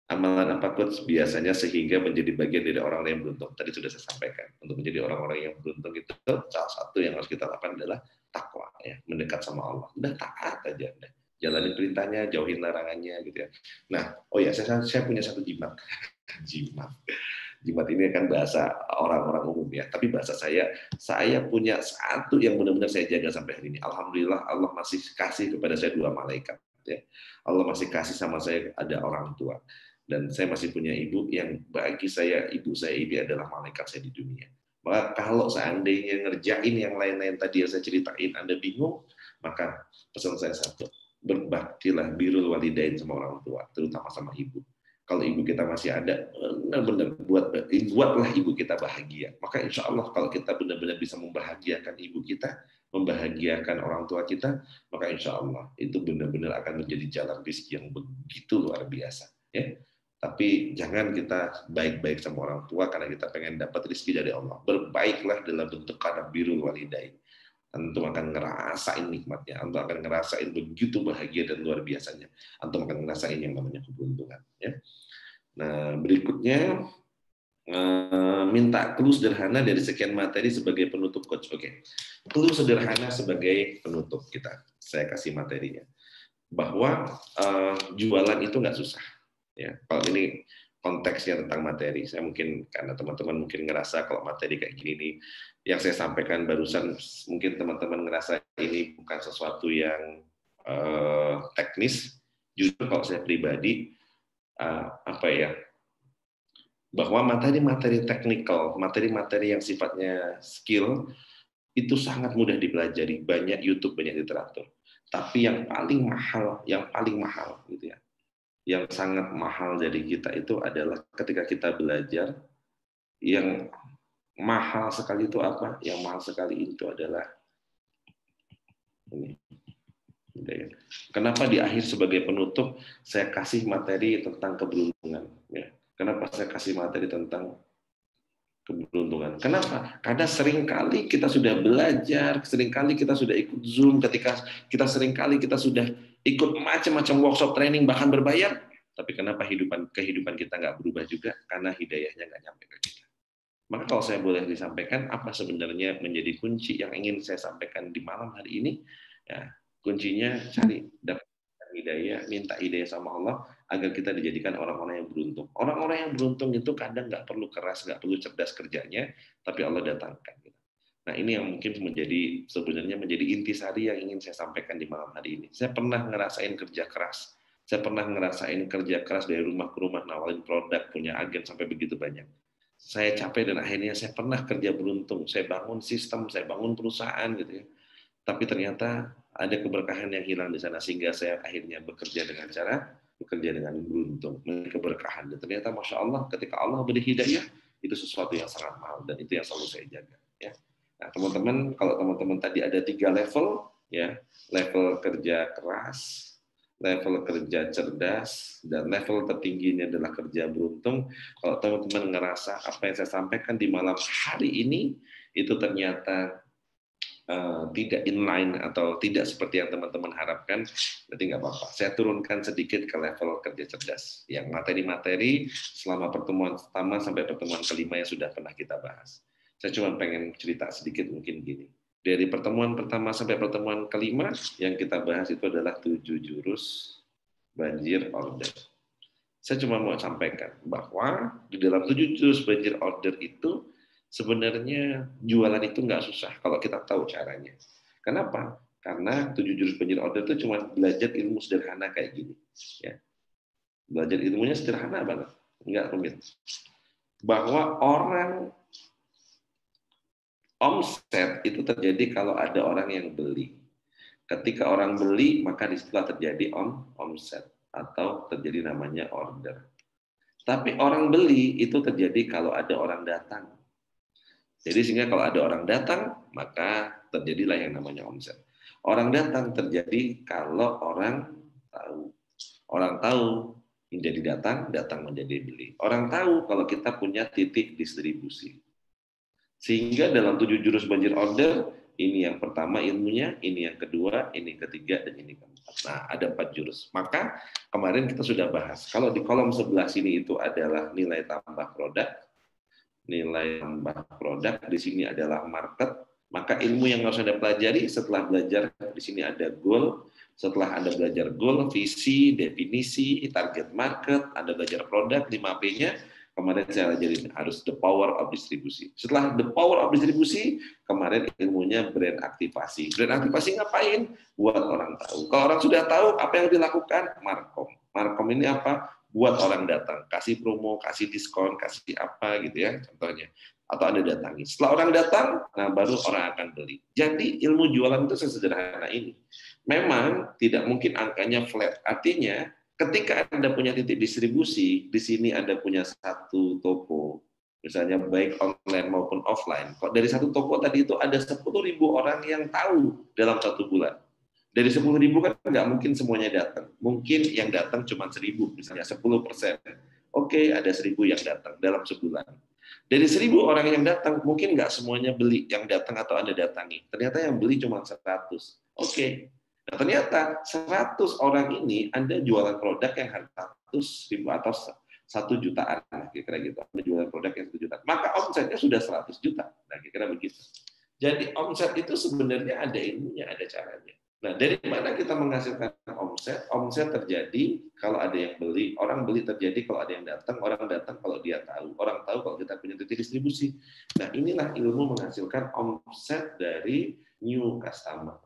[SPEAKER 3] Amalan apa coach biasanya sehingga menjadi bagian dari orang-orang yang beruntung? Tadi sudah saya sampaikan. Untuk menjadi orang-orang yang beruntung itu salah satu yang harus kita lakukan adalah takwa, ya, mendekat sama Allah. Udah taat aja, udah jalanin perintahnya, jauhin larangannya, gitu ya. Nah, oh ya, saya punya satu jimat. Jimat ini kan bahasa orang-orang umum ya, tapi bahasa saya punya satu yang benar-benar saya jaga sampai hari ini. Alhamdulillah Allah masih kasih kepada saya 2 malaikat. Ya. Allah masih kasih sama saya ada orang tua. Dan saya masih punya ibu yang bagi saya, ibu saya ini adalah malaikat saya di dunia. Maka kalau seandainya ngerjain yang lain-lain tadi yang saya ceritain Anda bingung, maka pesan saya satu, berbaktilah birrul walidain sama orang tua, terutama sama ibu. Kalau ibu kita masih ada, benar-benar buatlah ibu kita bahagia. Maka insya Allah kalau kita benar-benar bisa membahagiakan ibu kita, membahagiakan orang tua kita, maka insya Allah itu benar-benar akan menjadi jalan rezeki yang begitu luar biasa. Ya. Tapi jangan kita baik-baik sama orang tua karena kita pengen dapat rezeki dari Allah. Berbaiklah dalam bentuk karena birrul walidain. Antum akan ngerasain nikmatnya, antum akan ngerasain begitu bahagia dan luar biasanya. Antum akan ngerasain yang namanya keberuntungan. Ya. Nah, berikutnya minta clue sederhana dari sekian materi sebagai penutup coach. Oke, clue sederhana sebagai penutup kita. Saya kasih materinya. Bahwa jualan itu nggak susah. Ya, kalau ini konteksnya tentang materi, saya mungkin karena teman-teman mungkin ngerasa kalau materi kayak gini nih, yang saya sampaikan barusan mungkin teman-teman ngerasa ini bukan sesuatu yang teknis. Justru kalau saya pribadi bahwa materi-materi teknikal, materi-materi yang sifatnya skill itu sangat mudah dipelajari, banyak YouTube, banyak literatur. Tapi yang paling mahal gitu ya. Yang sangat mahal dari kita itu adalah ketika kita belajar, yang mahal sekali itu apa? Yang mahal sekali itu adalah ini. Kenapa di akhir sebagai penutup saya kasih materi tentang keberuntungan? Ya. Kenapa saya kasih materi tentang keberuntungan? Kenapa? Karena seringkali kita sudah belajar, seringkali kita sudah ikut Zoom, ketika kita seringkali kita sudah ikut macam-macam workshop training bahkan berbayar, tapi kenapa kehidupan kita nggak berubah juga? Karena hidayahnya nggak nyampe ke kita. Maka kalau saya boleh disampaikan apa sebenarnya menjadi kunci yang ingin saya sampaikan di malam hari ini, ya, kuncinya cari dapatkan hidayah, minta hidayah sama Allah agar kita dijadikan orang-orang yang beruntung. Orang-orang yang beruntung itu kadang nggak perlu keras, nggak perlu cerdas kerjanya, tapi Allah datangkan. Nah, ini yang mungkin sebenarnya menjadi intisari yang ingin saya sampaikan di malam hari ini. Saya pernah ngerasain kerja keras. Saya pernah ngerasain kerja keras dari rumah ke rumah, nawalin produk, punya agen sampai begitu banyak. Saya capek dan akhirnya saya pernah kerja beruntung. Saya bangun sistem, saya bangun perusahaan gitu ya. Tapi ternyata ada keberkahan yang hilang di sana sehingga saya akhirnya bekerja dengan beruntung, keberkahan. Dan ternyata Masya Allah ketika Allah beri hidayah, itu sesuatu yang sangat mahal dan itu yang selalu saya jaga. Ya. Nah, teman-teman, kalau teman-teman tadi ada 3 level, ya, level kerja keras, level kerja cerdas, dan level tertingginya adalah kerja beruntung. Kalau teman-teman ngerasa apa yang saya sampaikan di malam hari ini itu ternyata tidak inline atau tidak seperti yang teman-teman harapkan, berarti nggak apa-apa. Saya turunkan sedikit ke level kerja cerdas. Yang materi-materi selama pertemuan pertama sampai pertemuan kelima yang sudah pernah kita bahas. Saya cuma pengen cerita sedikit mungkin gini. Dari pertemuan pertama sampai pertemuan kelima, yang kita bahas itu adalah 7 jurus banjir order. Saya cuma mau sampaikan bahwa di dalam 7 jurus banjir order itu sebenarnya jualan itu nggak susah kalau kita tahu caranya. Kenapa? Karena 7 jurus banjir order itu cuma belajar ilmu sederhana kayak gini. Ya. Belajar ilmunya sederhana banget, nggak rumit. Bahwa orang omset itu terjadi kalau ada orang yang beli. Ketika orang beli, maka disitulah terjadi omset atau terjadi namanya order. Tapi orang beli itu terjadi kalau ada orang datang. Jadi sehingga kalau ada orang datang, maka terjadilah yang namanya omset. Orang datang terjadi kalau orang tahu. Orang tahu menjadi datang menjadi beli. Orang tahu kalau kita punya titik distribusi. Sehingga dalam 7 jurus banjir order, ini yang pertama ilmunya, ini yang kedua, ini yang ketiga, dan ini keempat. Nah, ada 4 jurus. Maka kemarin kita sudah bahas, kalau di kolom sebelah sini itu adalah nilai tambah produk, di sini adalah market, maka ilmu yang harus Anda pelajari setelah belajar, di sini ada goal, setelah Anda belajar goal, visi, definisi, target market, Anda belajar produk, 5P-nya, kemarin saya ajarin harus the power of distribusi. Setelah the power of distribusi, kemarin ilmunya brand aktivasi. Brand aktivasi ngapain? Buat orang tahu. Kalau orang sudah tahu, apa yang dilakukan? Markom. Markom ini apa? Buat orang datang. Kasih promo, kasih diskon, kasih apa gitu ya, contohnya. Atau Anda datangi. Setelah orang datang, nah baru orang akan beli. Jadi ilmu jualan itu sesederhana ini. Memang tidak mungkin angkanya flat. Artinya, ketika Anda punya titik distribusi, di sini Anda punya satu toko, misalnya baik online maupun offline. Kok dari satu toko tadi itu ada 10.000 orang yang tahu dalam 1 bulan. Dari 10.000 kan nggak mungkin semuanya datang. Mungkin yang datang cuma 1.000, misalnya 10%. Oke, ada 1.000 yang datang dalam sebulan. Dari 1.000 orang yang datang, mungkin nggak semuanya beli yang datang atau Anda datangi. Ternyata yang beli cuma 100. Oke. Nah, ternyata 100 orang ini Anda jualan produk yang harga 100.000 atau 1 jutaan, kira-kira gitu. Anda jualan produk yang 1 juta. Maka omsetnya sudah 100 juta. Nah, kira-kira begitu. Jadi omset itu sebenarnya ada ilmunya, ada caranya. Nah, dari mana kita menghasilkan omset? Omset terjadi kalau ada yang beli, orang beli terjadi kalau ada yang datang, orang datang kalau dia tahu, orang tahu kalau kita punya titik distribusi. Nah, inilah ilmu menghasilkan omset dari new customer.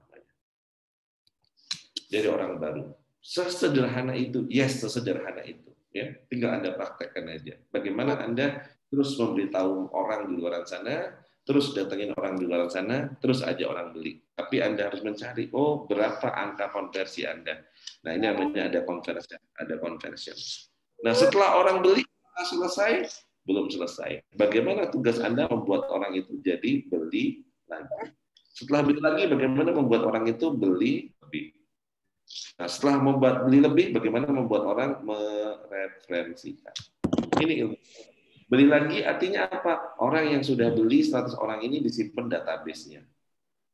[SPEAKER 3] Dari orang baru. Sesederhana itu, yes, sesederhana itu. Ya, tinggal Anda praktekkan aja. Bagaimana Anda terus memberitahu orang di luar sana, terus datengin orang di luar sana, terus aja orang beli. Tapi Anda harus mencari, oh berapa angka konversi Anda. Nah ini namanya ada conversion. Nah setelah orang beli, selesai? Belum selesai. Bagaimana tugas Anda membuat orang itu jadi beli lagi? Setelah beli lagi, bagaimana membuat orang itu beli lebih? Nah, setelah membuat beli lebih, bagaimana membuat orang mereferensikan? Ini ilmu. Beli lagi artinya apa? Orang yang sudah beli 100 orang ini disimpan database-nya.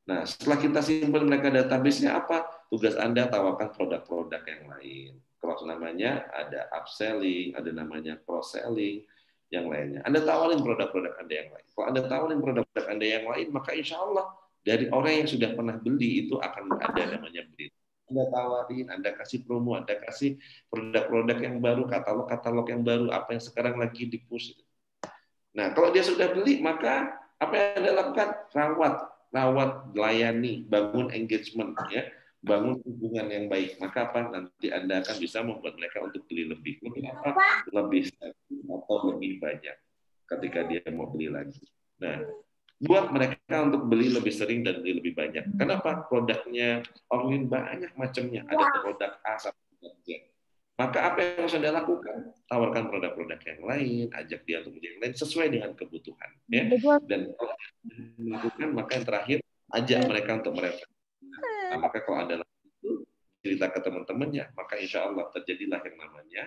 [SPEAKER 3] Nah, setelah kita simpan mereka database-nya apa? Tugas Anda tawarkan produk-produk yang lain. Kalau namanya ada upselling, ada namanya cross-selling, yang lainnya. Anda tawarin produk-produk Anda yang lain. Kalau Anda tawarin produk-produk Anda yang lain, maka insya Allah dari orang yang sudah pernah beli itu akan ada namanya beli. Anda tawarin, Anda kasih promo, Anda kasih produk-produk yang baru, katalog-katalog yang baru, apa yang sekarang lagi di-push. Nah, kalau dia sudah beli, maka apa yang Anda lakukan? Rawat, layani, bangun engagement, ya, bangun hubungan yang baik. Maka apa? Nanti Anda akan bisa membuat mereka untuk beli lebih. Lebih apa? Lebih atau lebih banyak ketika dia mau beli lagi. Nah, buat mereka untuk beli lebih sering dan beli lebih banyak. Kenapa? Produknya online banyak macamnya. Ada produk A sampai produk Z. Maka apa yang harus Anda lakukan? Tawarkan produk-produk yang lain, ajak dia untuk menjadi yang lain sesuai dengan kebutuhan. Ya. Dan kalau melakukan, maka yang terakhir ajak mereka untuk mereferensi. Nah, maka kalau Anda lakukan itu, cerita ke teman-temannya, maka insya Allah terjadilah yang namanya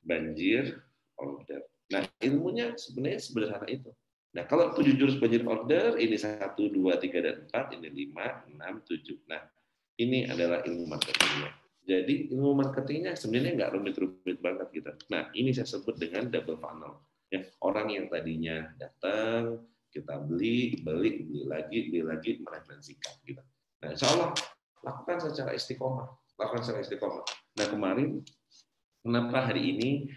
[SPEAKER 3] banjir order. Nah, ilmunya sebenarnya sederhana itu. Nah, kalau 7 jurus banjir order, ini 1, 2, 3, dan 4, ini 5, 6, 7. Nah, ini adalah ilmu marketingnya. Jadi, ilmu marketingnya sebenarnya nggak rumit-rumit banget gitu. Nah, ini saya sebut dengan double funnel. Ya, orang yang tadinya datang, kita beli lagi, mereferensikan. Gitu. Nah, insya Allah, lakukan secara istiqomah. Nah, kemarin, kenapa hari ini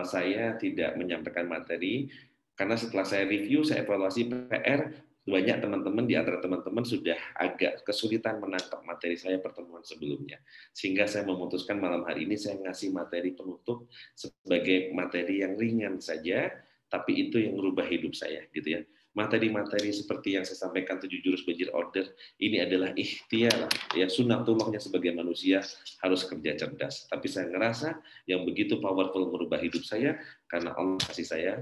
[SPEAKER 3] saya tidak menyampaikan materi? Karena setelah saya review, saya evaluasi PR, banyak teman-teman di antara teman-teman sudah agak kesulitan menangkap materi saya pertemuan sebelumnya. Sehingga saya memutuskan malam hari ini saya ngasih materi penutup sebagai materi yang ringan saja, tapi itu yang merubah hidup saya, gitu ya. Materi-materi seperti yang saya sampaikan 7 jurus banjir order, ini adalah ikhtiar, ya sunatullahnya sebagai manusia harus kerja cerdas. Tapi saya ngerasa yang begitu powerful merubah hidup saya, karena Allah kasih saya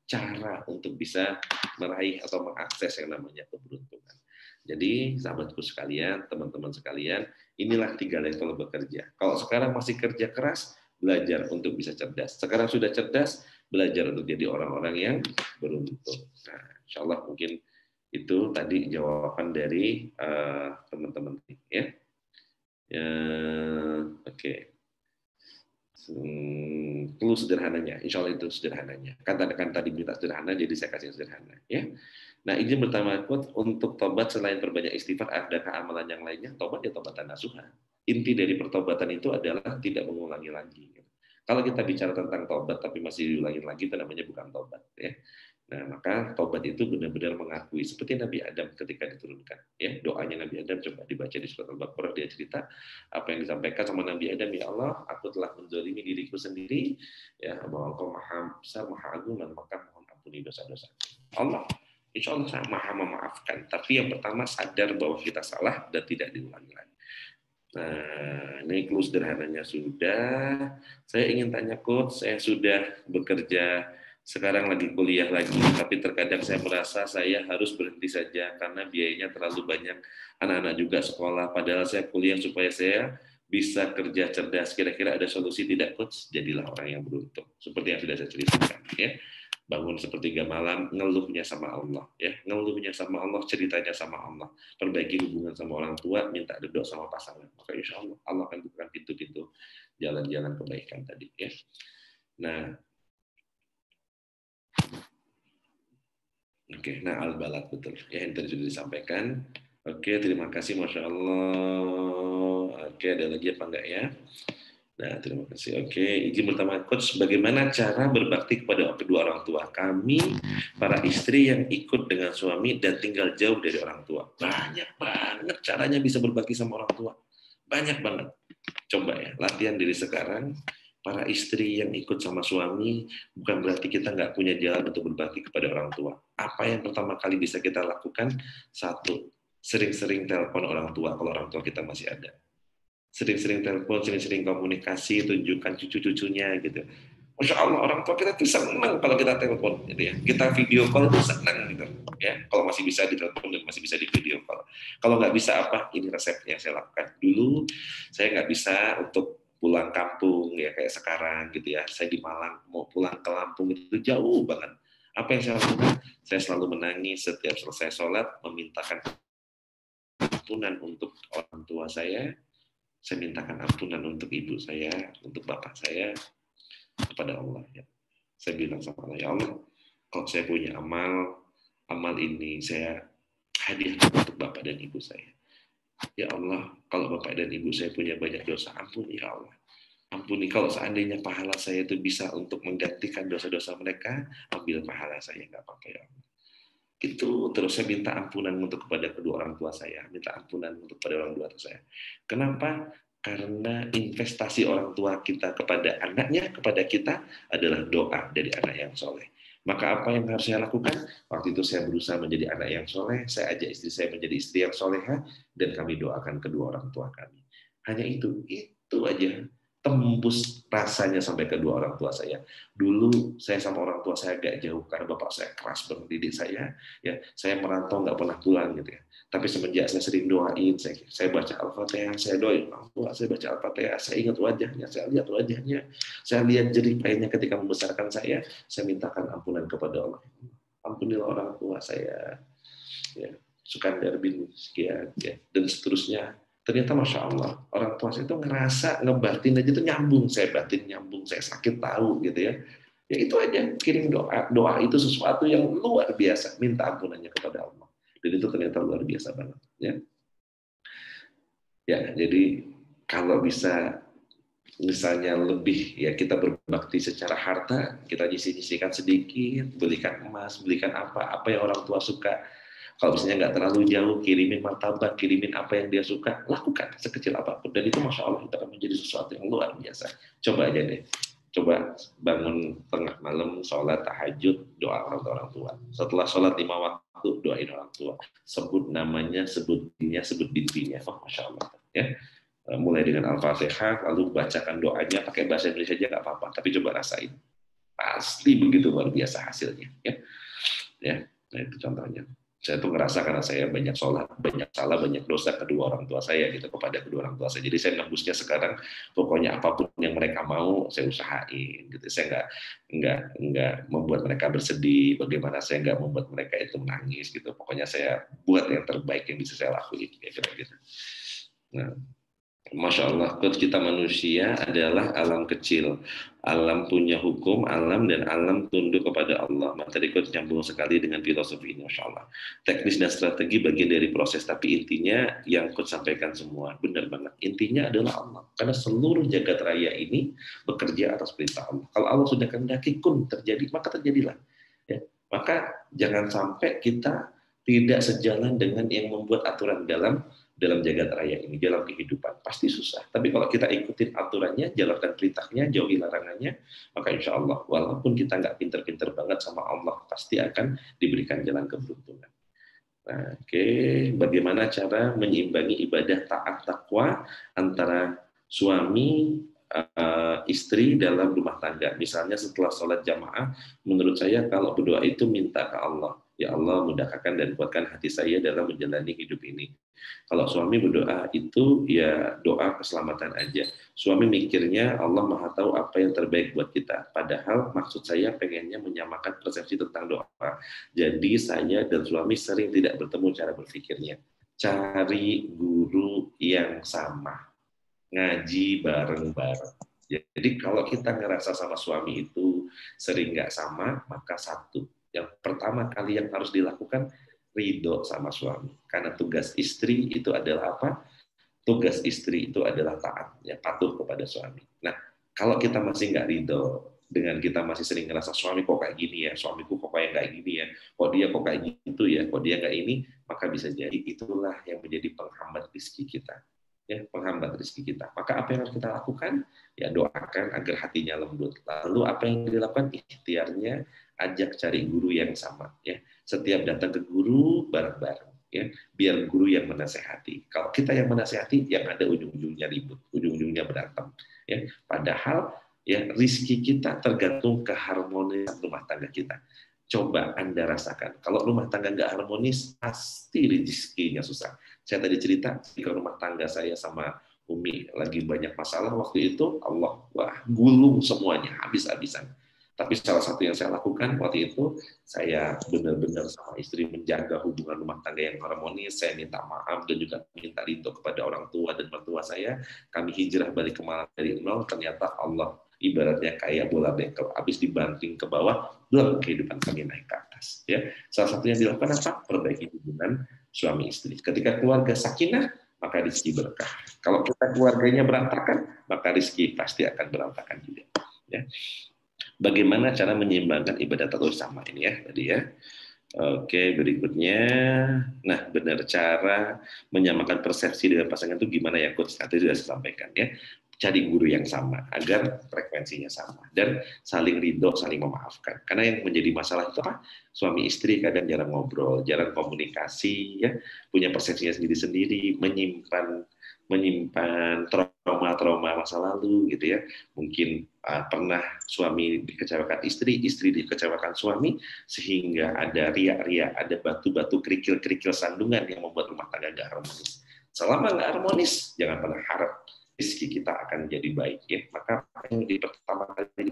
[SPEAKER 3] cara untuk bisa meraih atau mengakses yang namanya keberuntungan. Jadi sahabatku sekalian, teman-teman sekalian, inilah 3 level bekerja. Kalau sekarang masih kerja keras, belajar untuk bisa cerdas. Sekarang sudah cerdas, belajar untuk jadi orang-orang yang beruntung. Nah, insya Allah mungkin itu tadi jawaban dari teman-teman ya. Oke. Clue sederhananya, insya Allah itu sederhananya. Kan tadi minta sederhana, jadi saya kasih sederhana. Ya. Nah, izin pertama quote untuk tobat selain perbanyak istighfar, adakah amalan yang lainnya? Tobat ya tobatan nasuha. Inti dari pertobatan itu adalah tidak mengulangi lagi. Kalau kita bicara tentang tobat tapi masih diulangi lagi, itu namanya bukan tobat. Ya. Nah, maka tobat itu benar-benar mengakui seperti Nabi Adam ketika diturunkan. Ya, doanya Nabi Adam coba dibaca di surat Al-Baqarah, dia cerita apa yang disampaikan sama Nabi Adam, ya Allah, aku telah menzalimi diriku sendiri, ya bahwa Engkau Maha Besar, Maha Agung, dan maka mohon ampuni dosa-dosa. Allah, insya Allah saya Maha memaafkan. Tapi yang pertama sadar bahwa kita salah dan tidak diulangi lagi. Nah, ini clue sederhananya sudah. Saya ingin tanya coach, saya sudah bekerja. Sekarang lagi kuliah lagi, tapi terkadang saya merasa saya harus berhenti saja karena biayanya terlalu banyak. Anak-anak juga sekolah, padahal saya kuliah supaya saya bisa kerja cerdas. Kira-kira ada solusi tidak, coach? Jadilah orang yang beruntung. Seperti yang sudah saya ceritakan. Ya. Bangun sepertiga malam, ngeluhnya sama Allah. Ya. Ngeluhnya sama Allah, ceritanya sama Allah. Perbaiki hubungan sama orang tua, minta doa sama pasangan. Maka insya Allah, Allah akan buka pintu-pintu jalan-jalan kebaikan tadi. Ya. Nah, oke, nah al-balad betul. Ya, yang tadi sudah disampaikan. Oke, terima kasih, Masya Allah. Oke, ada lagi apa enggak ya? Nah, terima kasih. Oke, izin pertama, coach, bagaimana cara berbakti kepada kedua orang tua? Kami, para istri yang ikut dengan suami dan tinggal jauh dari orang tua. Banyak banget caranya bisa berbakti sama orang tua. Banyak banget. Coba ya, latihan dari sekarang. Para istri yang ikut sama suami, bukan berarti kita nggak punya jalan untuk berbakti kepada orang tua. Apa yang pertama kali bisa kita lakukan? Satu, sering-sering telepon orang tua kalau orang tua kita masih ada. Sering-sering telepon, sering-sering komunikasi, tunjukkan cucu-cucunya gitu. Masya Allah, orang tua kita tuh senang kalau kita telepon, gitu ya. Kita video call itu senang gitu, ya. Kalau masih bisa ditelepon dan masih bisa di video call. Kalau nggak bisa apa? Ini resepnya yang saya lakukan. Dulu saya nggak bisa untuk pulang kampung ya kayak sekarang gitu ya. Saya di Malang mau pulang ke Lampung itu jauh banget. Apa yang saya lakukan? Saya selalu menangis setiap selesai sholat, memintakan ampunan untuk orang tua saya mintakan ampunan untuk ibu saya, untuk bapak saya kepada Allah. Ya. Saya bilang sama Allah, ya Allah, kalau saya punya amal ini saya hadiahkan untuk bapak dan ibu saya. Ya Allah, kalau bapak dan ibu saya punya banyak dosa, ampuni ya Allah. Ampuni, kalau seandainya pahala saya itu bisa untuk menggantikan dosa-dosa mereka, ambil pahala saya, nggak apa-apa ya Allah. Itu terus saya minta ampunan untuk kepada kedua orang tua saya, minta ampunan untuk kepada orang tua saya. Kenapa? Karena investasi orang tua kita kepada anaknya, kepada kita adalah doa dari anak yang soleh. Maka apa yang harus saya lakukan? Waktu itu saya berusaha menjadi anak yang soleh, saya ajak istri saya menjadi istri yang soleha, dan kami doakan kedua orang tua kami. Hanya itu aja. Tembus rasanya sampai kedua orang tua saya. Dulu saya sama orang tua saya agak jauh karena bapak saya keras mendidik saya. Ya, saya merantau nggak pernah pulang gitu ya. Tapi semenjak saya sering doain, saya baca Al-Fatihah, saya doain orang tua, saya baca Al-Fatihah, saya ingat wajahnya, saya lihat wajahnya, saya lihat jerih payahnya ketika membesarkan saya mintakan ampunan kepada Allah. Ampunilah orang tua saya. Ya, Sukandar bin sekian, ya, dan seterusnya. Ternyata Masya Allah, orang tua saya itu ngerasa ngebatin aja itu nyambung, saya batin nyambung, saya sakit tahu gitu ya. Ya itu aja, kirim doa. Doa itu sesuatu yang luar biasa, minta ampunannya kepada Allah. Dan itu ternyata luar biasa banget. Ya, jadi kalau bisa misalnya lebih ya kita berbakti secara harta, kita nyisi-nyisikan sedikit, belikan emas, belikan apa yang orang tua suka. Kalau misalnya nggak terlalu jauh, kirimin martabak, kirimin apa yang dia suka, lakukan sekecil apapun. Dan itu Masya Allah itu akan menjadi sesuatu yang luar biasa. Coba aja deh. Coba bangun tengah malam, sholat tahajud, doa orang tua. Setelah sholat 5 waktu, doain orang tua. Sebut namanya, sebut dirinya, sebut bintinya. Oh, Masya Allah. Ya. Mulai dengan Al-Fatihah, lalu bacakan doanya, pakai bahasa Indonesia aja nggak apa-apa. Tapi coba rasain. Pasti begitu luar biasa hasilnya. Ya. Nah, itu contohnya. Saya tuh ngerasa karena saya banyak salah, banyak dosa kedua orang tua saya gitu, kepada kedua orang tua saya. Jadi saya nembusnya sekarang pokoknya apapun yang mereka mau saya usahain gitu. Saya nggak membuat mereka bersedih. Bagaimana saya nggak membuat mereka itu menangis gitu. Pokoknya saya buat yang terbaik yang bisa saya lakuin gitu. Nah, Masya Allah, coach, kita manusia adalah alam kecil. Alam punya hukum, alam dan alam tunduk kepada Allah. Materi coach nyambung sekali dengan filosofi ini, Masya Allah. Teknis dan strategi bagian dari proses, tapi intinya yang coach sampaikan semua, benar banget. Intinya adalah Allah. Karena seluruh jagat raya ini bekerja atas perintah Allah. Kalau Allah sudah kehendaki kun terjadi, maka terjadilah. Ya. Maka jangan sampai kita tidak sejalan dengan yang membuat aturan dalam jagat raya ini, dalam kehidupan. Pasti susah. Tapi kalau kita ikutin aturannya, jalankan perintahnya, jauhi larangannya, maka insya Allah, walaupun kita nggak pinter-pinter banget sama Allah, pasti akan diberikan jalan keberuntungan. Nah, oke. Bagaimana cara menyeimbangi ibadah taat takwa antara suami, istri dalam rumah tangga? Misalnya setelah sholat jamaah, menurut saya kalau berdoa itu minta ke Allah, ya Allah mudahkan dan kuatkan hati saya dalam menjalani hidup ini. Kalau suami berdoa itu ya doa keselamatan aja. Suami mikirnya Allah Maha tahu apa yang terbaik buat kita. Padahal maksud saya pengennya menyamakan persepsi tentang doa. Jadi saya dan suami sering tidak bertemu cara berpikirnya. Cari guru yang sama. Ngaji bareng-bareng. Jadi kalau kita ngerasa sama suami itu sering nggak sama, maka satu. Yang pertama kali yang harus dilakukan, ridho sama suami. Karena tugas istri itu adalah apa? Tugas istri itu adalah taat, ya, patuh kepada suami. Nah, kalau kita masih nggak ridho, dengan kita masih sering ngerasa suami kok kayak gini ya, suamiku kok kayak gini ya, kok dia kok kayak gitu ya, kok dia nggak ini, maka bisa jadi itulah yang menjadi penghambat rezeki kita. Ya, penghambat rezeki kita. Maka apa yang harus kita lakukan? Ya doakan agar hatinya lembut. Lalu apa yang dilakukan? Ikhtiarnya ajak cari guru yang sama. Ya, setiap datang ke guru bareng-bareng. Ya, biar guru yang menasehati. Kalau kita yang menasehati, yang ada ujung-ujungnya ribut, ujung-ujungnya berantem. Ya, padahal ya rezeki kita tergantung keharmonisan rumah tangga kita. Coba Anda rasakan, kalau rumah tangga nggak harmonis, pasti rezekinya susah. Saya tadi cerita, jika rumah tangga saya sama Umi lagi banyak masalah, waktu itu Allah, wah, gulung semuanya, habis-habisan. Tapi salah satu yang saya lakukan waktu itu, saya benar-benar sama istri menjaga hubungan rumah tangga yang harmonis, saya minta maaf dan juga minta ridho kepada orang tua dan mertua saya, kami hijrah balik ke Malang dari nol, ternyata Allah ibaratnya kayak bola bekel, habis dibanting ke bawah, belum kehidupan kami naik ke atas. Ya, salah satunya dilakukan apa? Perbaiki hubungan suami istri. Ketika keluarga sakinah, maka rezeki berkah. Kalau kita keluarganya berantakan, maka rezeki pasti akan berantakan juga. Ya. Bagaimana cara menyeimbangkan ibadah taat sama ini ya tadi ya. Oke, berikutnya. Nah, benar cara menyamakan persepsi dengan pasangan itu gimana ya, Coach? Tadi sudah saya sampaikan ya. Cari guru yang sama agar frekuensinya sama dan saling ridho, saling memaafkan. Karena yang menjadi masalah itu apa? Suami istri kadang jarang ngobrol, jarang komunikasi, ya, punya persepsinya sendiri-sendiri, menyimpan trauma-trauma masa lalu gitu ya. Mungkin pernah suami dikecewakan istri, istri dikecewakan suami, sehingga ada riak-riak, ada batu-batu kerikil-kerikil sandungan yang membuat rumah tangga nggak harmonis. Selama nggak harmonis, jangan pernah harap rezeki kita akan jadi baik. Ya. Maka yang pertama kali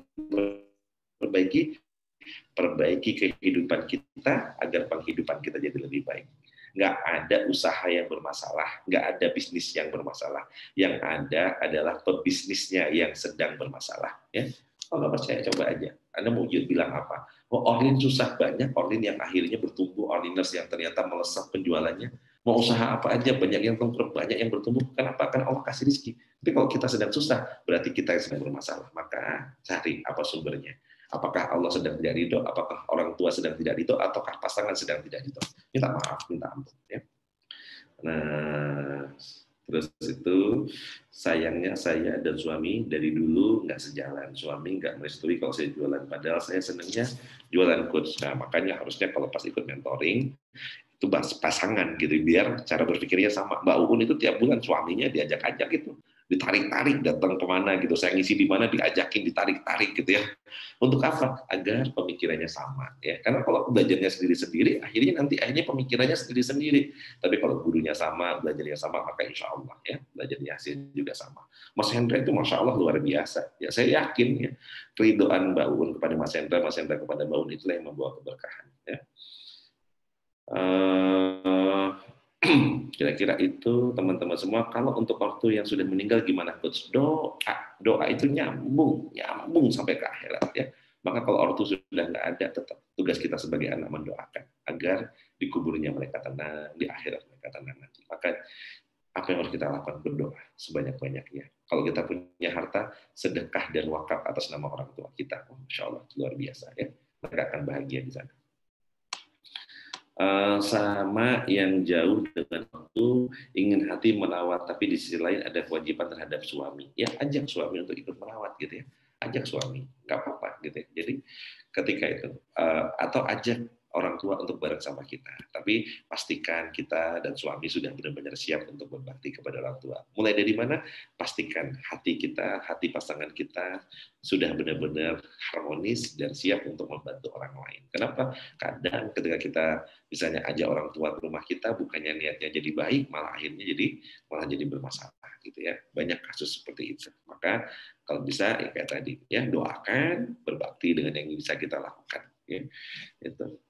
[SPEAKER 3] perbaiki kehidupan kita agar penghidupan kita jadi lebih baik. Nggak ada usaha yang bermasalah, nggak ada bisnis yang bermasalah. Yang ada adalah pebisnisnya yang sedang bermasalah. Ya. Kalau nggak percaya, coba aja. Anda mau bilang apa? Oh, Orlin susah banyak, Orlin yang akhirnya bertumbuh, Orliners yang ternyata melesat penjualannya. Mau usaha apa aja, banyak yang bangkrut, banyak yang bertumbuh. Kenapa? Karena Allah kasih rezeki. Tapi kalau kita sedang susah, berarti kita yang sedang bermasalah. Maka cari apa sumbernya. Apakah Allah sedang tidak ridho, apakah orang tua sedang tidak ridho, ataukah pasangan sedang tidak ridho. Minta maaf, minta ampun. Ya. Nah, terus itu sayangnya saya dan suami dari dulu nggak sejalan. Suami nggak merestui kalau saya jualan. Padahal saya senangnya jualan coach. Nah, makanya harusnya kalau pas ikut mentoring, itu pasangan gitu, biar cara berpikirnya sama. Mbak Uun itu tiap bulan suaminya diajak-ajak gitu. ditarik-tarik datang kemana gitu, saya ngisi di mana diajakin ditarik-tarik gitu ya. Untuk apa? Agar pemikirannya sama ya. Karena kalau belajarnya sendiri-sendiri, akhirnya pemikirannya sendiri-sendiri. Tapi kalau gurunya sama, belajarnya sama, maka insya Allah ya belajarnya hasil juga sama. Mas Hendra itu masya Allah luar biasa. Ya saya yakin ya keridhaan Mbak Un kepada Mas Hendra kepada Mbak Un itulah yang membawa keberkahan. Ya. Kira-kira itu teman-teman semua. Kalau untuk waktu yang sudah meninggal gimana coach? Doa itu nyambung sampai ke akhirat ya. Maka kalau ortu sudah nggak ada, tetap tugas kita sebagai anak mendoakan agar di kuburnya mereka tenang, di akhirat mereka tenang nanti. Maka apa yang harus kita lakukan? Berdoa sebanyak-banyaknya. Kalau kita punya harta, sedekah dan wakaf atas nama orang tua kita. Masya Allah, luar biasa ya. Mereka akan bahagia di sana. Sama yang jauh dengan waktu, ingin hati merawat, tapi di sisi lain ada kewajiban terhadap suami. Ya, ajak suami untuk ikut merawat gitu ya. Ajak suami, nggak apa-apa gitu ya. Jadi ketika itu, atau ajak orang tua untuk bareng sama kita. Tapi pastikan kita dan suami sudah benar-benar siap untuk berbakti kepada orang tua. Mulai dari mana? Pastikan hati kita, hati pasangan kita sudah benar-benar harmonis dan siap untuk membantu orang lain. Kenapa? Kadang ketika kita misalnya ajak orang tua ke rumah kita, bukannya niatnya jadi baik, malah akhirnya malah jadi bermasalah gitu ya. Banyak kasus seperti itu. Maka kalau bisa ya kayak tadi ya, doakan, berbakti dengan yang bisa kita lakukan. Ya. Itu.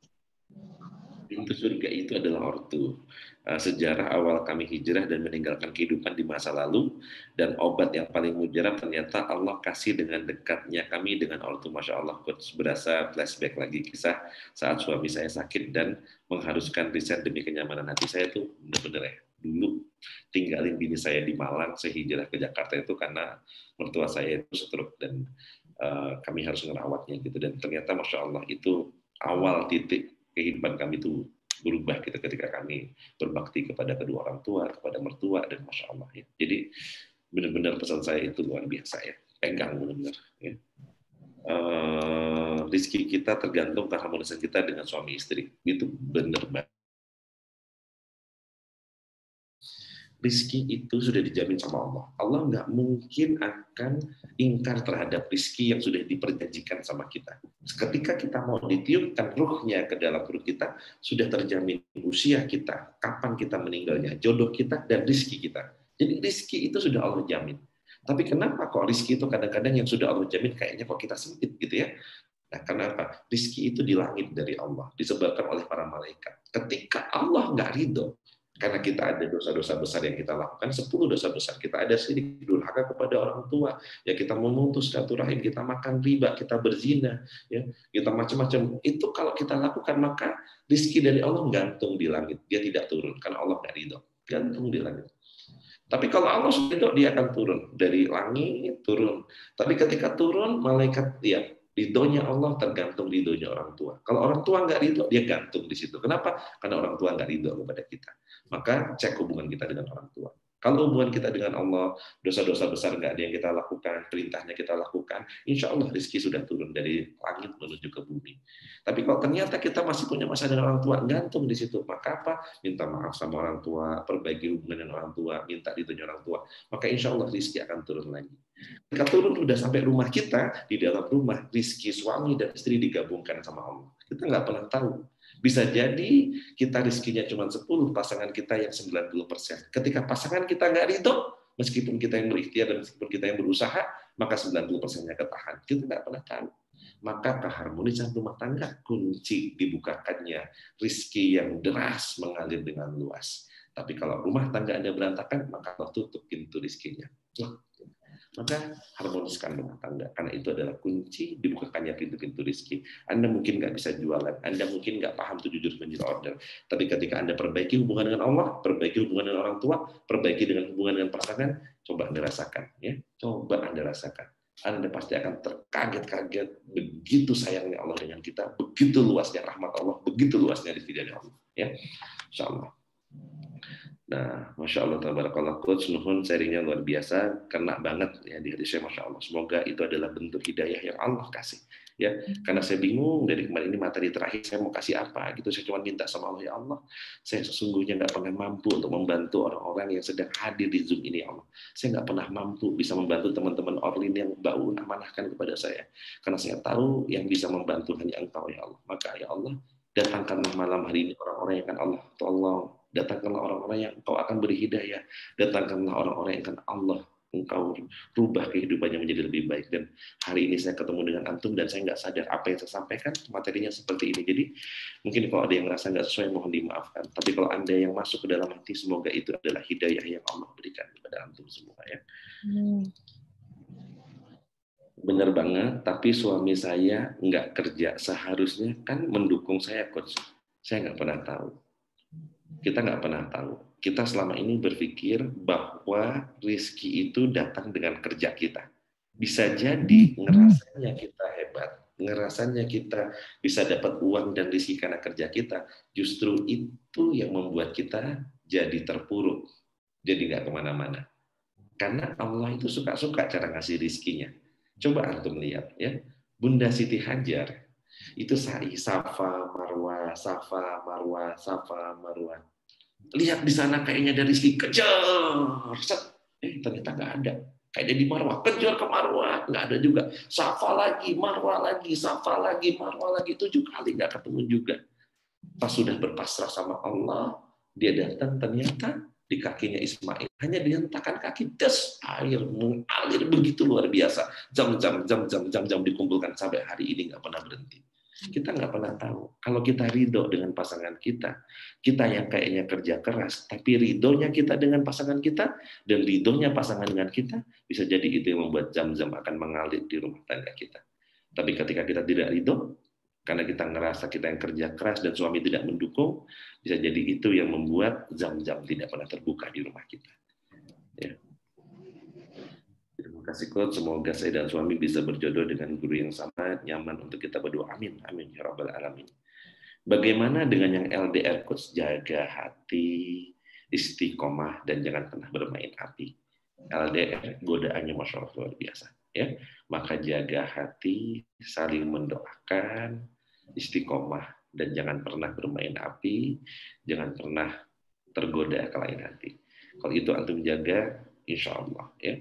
[SPEAKER 3] Pintu surga itu adalah ortu. Sejarah awal kami hijrah dan meninggalkan kehidupan di masa lalu, dan obat yang paling mujarab ternyata Allah kasih dengan dekatnya kami dengan ortu. Masya Allah, coach, berasa flashback lagi kisah saat suami saya sakit dan mengharuskan riset demi kenyamanan hati saya tuh benar-benar ya. Dulu tinggalin bini saya di Malang, saya hijrah ke Jakarta itu karena mertua saya itu stroke dan kami harus merawatnya gitu. Dan ternyata Masya Allah itu awal titik kehidupan kami itu berubah gitu ketika kami berbakti kepada kedua orang tua, kepada mertua, dan Masya Allah ya. Jadi benar-benar pesan saya itu luar biasa ya, pegang benar-benar ya. Rizki kita tergantung keharmonisan kita dengan suami istri, itu benar banget. Rizki itu sudah dijamin sama Allah. Allah nggak mungkin akan ingkar terhadap rizki yang sudah diperjanjikan sama kita. Ketika kita mau ditiupkan ruhnya ke dalam perut kita, sudah terjamin usia kita, kapan kita meninggalnya, jodoh kita, dan rizki kita. Jadi rizki itu sudah Allah jamin. Tapi kenapa kok rizki itu kadang-kadang yang sudah Allah jamin kayaknya kok kita sempit gitu ya? Nah, kenapa? Rizki itu di langit dari Allah, disebarkan oleh para malaikat. Ketika Allah nggak ridho, karena kita ada dosa-dosa besar yang kita lakukan, 10 dosa besar. Kita ada syirik, durhaka kepada orang tua, ya kita memutus silaturahim, kita makan riba, kita berzina, ya kita macam-macam. Itu kalau kita lakukan, maka rizki dari Allah gantung di langit, dia tidak turun karena Allah nggak ridho, gantung di langit. Tapi kalau Allah ridho, dia akan turun dari langit, turun. Tapi ketika turun, malaikat ya ridhonya Allah tergantung ridhonya orang tua. Kalau orang tua nggak ridho, dia gantung di situ. Kenapa? Karena orang tua nggak ridho kepada kita. Maka cek hubungan kita dengan orang tua. Kalau hubungan kita dengan Allah, dosa-dosa besar nggak ada yang kita lakukan, perintahnya kita lakukan, insya Allah rezeki sudah turun dari langit menuju ke bumi. Tapi kalau ternyata kita masih punya masalah dengan orang tua, gantung di situ. Maka apa? Minta maaf sama orang tua, perbaiki hubungan dengan orang tua, minta ridhonya orang tua. Maka insya Allah rezeki akan turun lagi. Ketika turun sudah sampai rumah kita, di dalam rumah rezeki suami dan istri digabungkan sama Allah. Kita nggak pernah tahu. Bisa jadi kita rezekinya cuma 10, pasangan kita yang 90%. Ketika pasangan kita nggak ridho, meskipun kita yang berikhtiar dan meskipun kita yang berusaha, maka 90%-nya ketahan. Kita nggak pernah tahu. Maka keharmonisan rumah tangga kunci dibukakannya rezeki yang deras mengalir dengan luas. Tapi kalau rumah tangga Anda berantakan, maka Allah tutup pintu rezekinya. Maka harmoniskan rumah tangga, karena itu adalah kunci dibukakannya pintu-pintu rezeki. Anda mungkin nggak bisa jualan, Anda mungkin nggak paham 7 jurus menjual order, tapi ketika Anda perbaiki hubungan dengan Allah, perbaiki hubungan dengan orang tua, perbaiki dengan hubungan dengan pasangan, coba Anda rasakan, ya, coba Anda rasakan. Anda pasti akan terkaget-kaget begitu sayangnya Allah dengan kita, begitu luasnya rahmat Allah, begitu luasnya rezeki dari Allah, ya, insya Allah. Nah, Masya Allah, tabarakallah, Coach, nuhun sharingnya luar biasa, kena banget ya di hati saya, Masya Allah. Semoga itu adalah bentuk hidayah yang Allah kasih. Ya, karena saya bingung dari kemarin ini materi terakhir saya mau kasih apa gitu. Saya cuma minta sama Allah, ya Allah, saya sesungguhnya nggak pernah mampu untuk membantu orang-orang yang sedang hadir di Zoom ini, ya Allah. Saya nggak pernah mampu bisa membantu teman-teman Orlin yang Mbak amanahkan kepada saya. Karena saya tahu yang bisa membantu hanya Engkau, ya Allah. Maka ya Allah, datangkanlah malam hari ini orang-orang yang akan Allah tolong. Datangkanlah orang-orang yang Engkau akan beri hidayah. Datangkanlah orang-orang yang akan Allah Engkau rubah kehidupannya menjadi lebih baik. Dan hari ini saya ketemu dengan antum dan saya nggak sadar apa yang saya sampaikan materinya seperti ini. Jadi mungkin kalau ada yang merasa nggak sesuai mohon dimaafkan. Tapi kalau Anda yang masuk ke dalam hati, semoga itu adalah hidayah yang Allah berikan kepada antum semua ya. Benar banget, tapi suami saya nggak kerja. Seharusnya kan mendukung saya, Coach. Saya nggak pernah tahu. Kita nggak pernah tahu. Kita selama ini berpikir bahwa rezeki itu datang dengan kerja kita. Bisa jadi ngerasanya kita hebat, ngerasanya kita bisa dapat uang dan rezeki karena kerja kita. Justru itu yang membuat kita jadi terpuruk, jadi nggak kemana-mana. Karena Allah itu suka-suka cara ngasih rezekinya. Coba antum lihat ya, Bunda Siti Hajar itu sa'i safa marwa, safa marwa, safa marwa. Lihat di sana kayaknya ada rezeki, kejar, ternyata nggak ada. Kayaknya di Marwah, kejar ke Marwah, nggak ada juga. Safa lagi, Marwah lagi, safa lagi, Marwah lagi, 7 kali nggak ketemu juga. Pas sudah berpasrah sama Allah, dia datang ternyata di kakinya Ismail hanya dihentakkan kaki, des, air mengalir begitu luar biasa. Jam-jam dikumpulkan sampai hari ini nggak pernah berhenti. Kita nggak pernah tahu. Kalau kita ridho dengan pasangan kita yang kayaknya kerja keras, tapi ridhonya kita dengan pasangan kita, dan ridhonya pasangan dengan kita, bisa jadi itu yang membuat jam-jam akan mengalir di rumah tangga kita. Tapi ketika kita tidak ridho, karena kita ngerasa kita yang kerja keras dan suami tidak mendukung, bisa jadi itu yang membuat jam-jam tidak pernah terbuka di rumah kita. Ya. Terima kasih Coach, semoga saya dan suami bisa berjodoh dengan guru yang sama, nyaman untuk kita berdua. Amin, amin ya rabbal alamin. Bagaimana dengan yang LDR Coach? Jaga hati, istiqomah, dan jangan pernah bermain api. LDR godaannya Masya Allah luar biasa. Ya, maka jaga hati, saling mendoakan, istiqomah, dan jangan pernah bermain api, jangan pernah tergoda ke lain hati. Kalau itu antum jaga, insya Allah ya,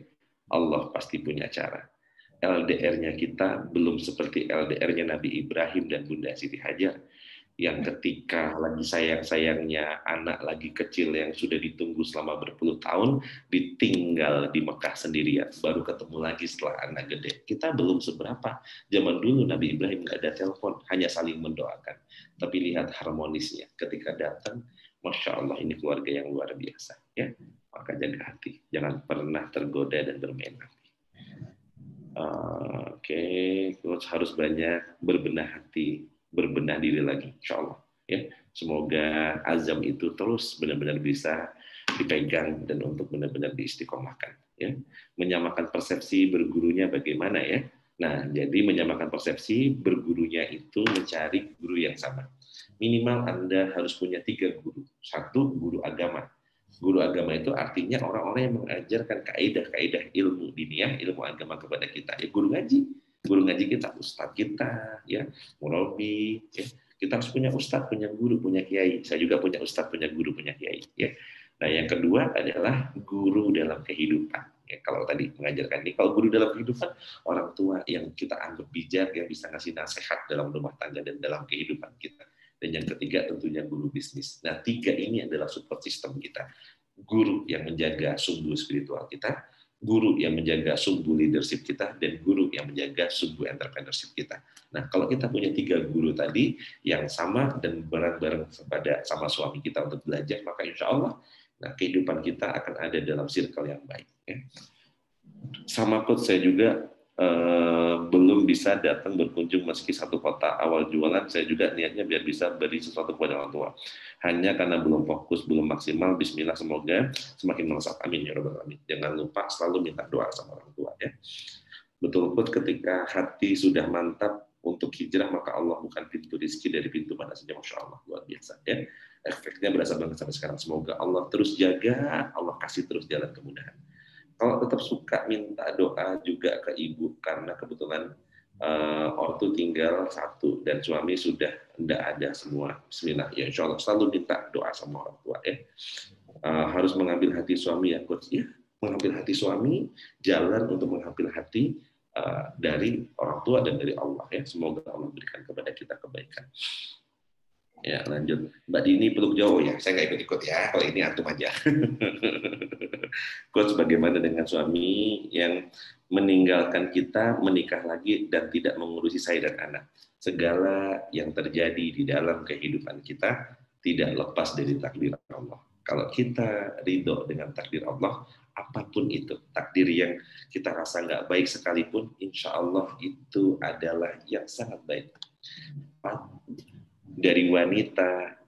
[SPEAKER 3] Allah pasti punya cara. LDR-nya kita belum seperti LDR-nya Nabi Ibrahim dan Bunda Siti Hajar, yang ketika lagi sayang-sayangnya anak lagi kecil yang sudah ditunggu selama berpuluh tahun, ditinggal di Mekah sendirian, baru ketemu lagi setelah anak gede. Kita belum seberapa. Zaman dulu Nabi Ibrahim nggak ada telepon, hanya saling mendoakan. Tapi lihat harmonisnya ketika datang, Masya Allah, ini keluarga yang luar biasa. Ya, maka jaga hati, jangan pernah tergoda dan bermain hati. Oke, Coach harus banyak berbenah hati, berbenah diri lagi, insya Allah. Ya, semoga azam itu terus benar-benar bisa dipegang dan untuk benar-benar diistiqomahkan. Ya, menyamakan persepsi bergurunya bagaimana ya? Nah, jadi menyamakan persepsi bergurunya itu mencari guru yang sama. Minimal Anda harus punya 3 guru. 1 guru agama. Guru agama itu artinya orang-orang yang mengajarkan kaidah-kaidah ilmu diniyah, ilmu agama kepada kita. Ya, guru ngaji kita, ustadz kita, ya, murabi, ya. Kita harus punya ustadz, punya guru, punya kiai. Saya juga punya ustadz, punya guru, punya kiai. Ya. Nah, yang kedua adalah guru dalam kehidupan. Ya, kalau tadi mengajarkan ini, kalau guru dalam kehidupan, orang tua yang kita anggap bijak, yang bisa ngasih nasihat dalam rumah tangga dan dalam kehidupan kita. Dan yang ketiga tentunya guru bisnis. Nah, 3 ini adalah support system kita. Guru yang menjaga sumbu spiritual kita, guru yang menjaga sumbu leadership kita, dan guru yang menjaga sumbu entrepreneurship kita. Nah, kalau kita punya 3 guru tadi yang sama dan bareng-bareng sama suami kita untuk belajar, maka insya Allah kehidupan kita akan ada dalam circle yang baik. Ya. Sama Coach, saya juga belum bisa datang berkunjung meski satu kota awal jualan. Saya juga niatnya biar bisa beri sesuatu kepada orang tua. Hanya karena belum fokus, belum maksimal. Bismillah, semoga semakin melesat. Amin ya rabbal alamin. Jangan lupa selalu minta doa sama orang tua ya. Betul Coach, ketika hati sudah mantap untuk hijrah, maka Allah bukan pintu rezeki dari pintu mana saja, Masya Allah, luar biasa ya. efeknya berasa banget sampai sekarang. Semoga Allah terus jaga, Allah kasih terus jalan kemudahan. Kalau tetap suka minta doa juga ke ibu karena kebetulan ortu tinggal satu dan suami sudah tidak ada semua. Bismillah ya, insya Allah selalu minta doa sama orang tua ya. Harus mengambil hati suami ya coach ya, mengambil hati suami, jalan untuk mengambil hati dari orang tua dan dari Allah ya. Semoga Allah berikan kepada kita kebaikan. Ya, lanjut. Mbak Dini peluk jauh ya. Saya nggak ikut-ikut ya. Kalau ini antum aja. Coach, bagaimana dengan suami yang meninggalkan kita, menikah lagi, dan tidak mengurusi saya dan anak? Segala yang terjadi di dalam kehidupan kita tidak lepas dari takdir Allah. Kalau kita ridho dengan takdir Allah, apapun itu, takdir yang kita rasa nggak baik sekalipun, insya Allah itu adalah yang sangat baik. Dari wanita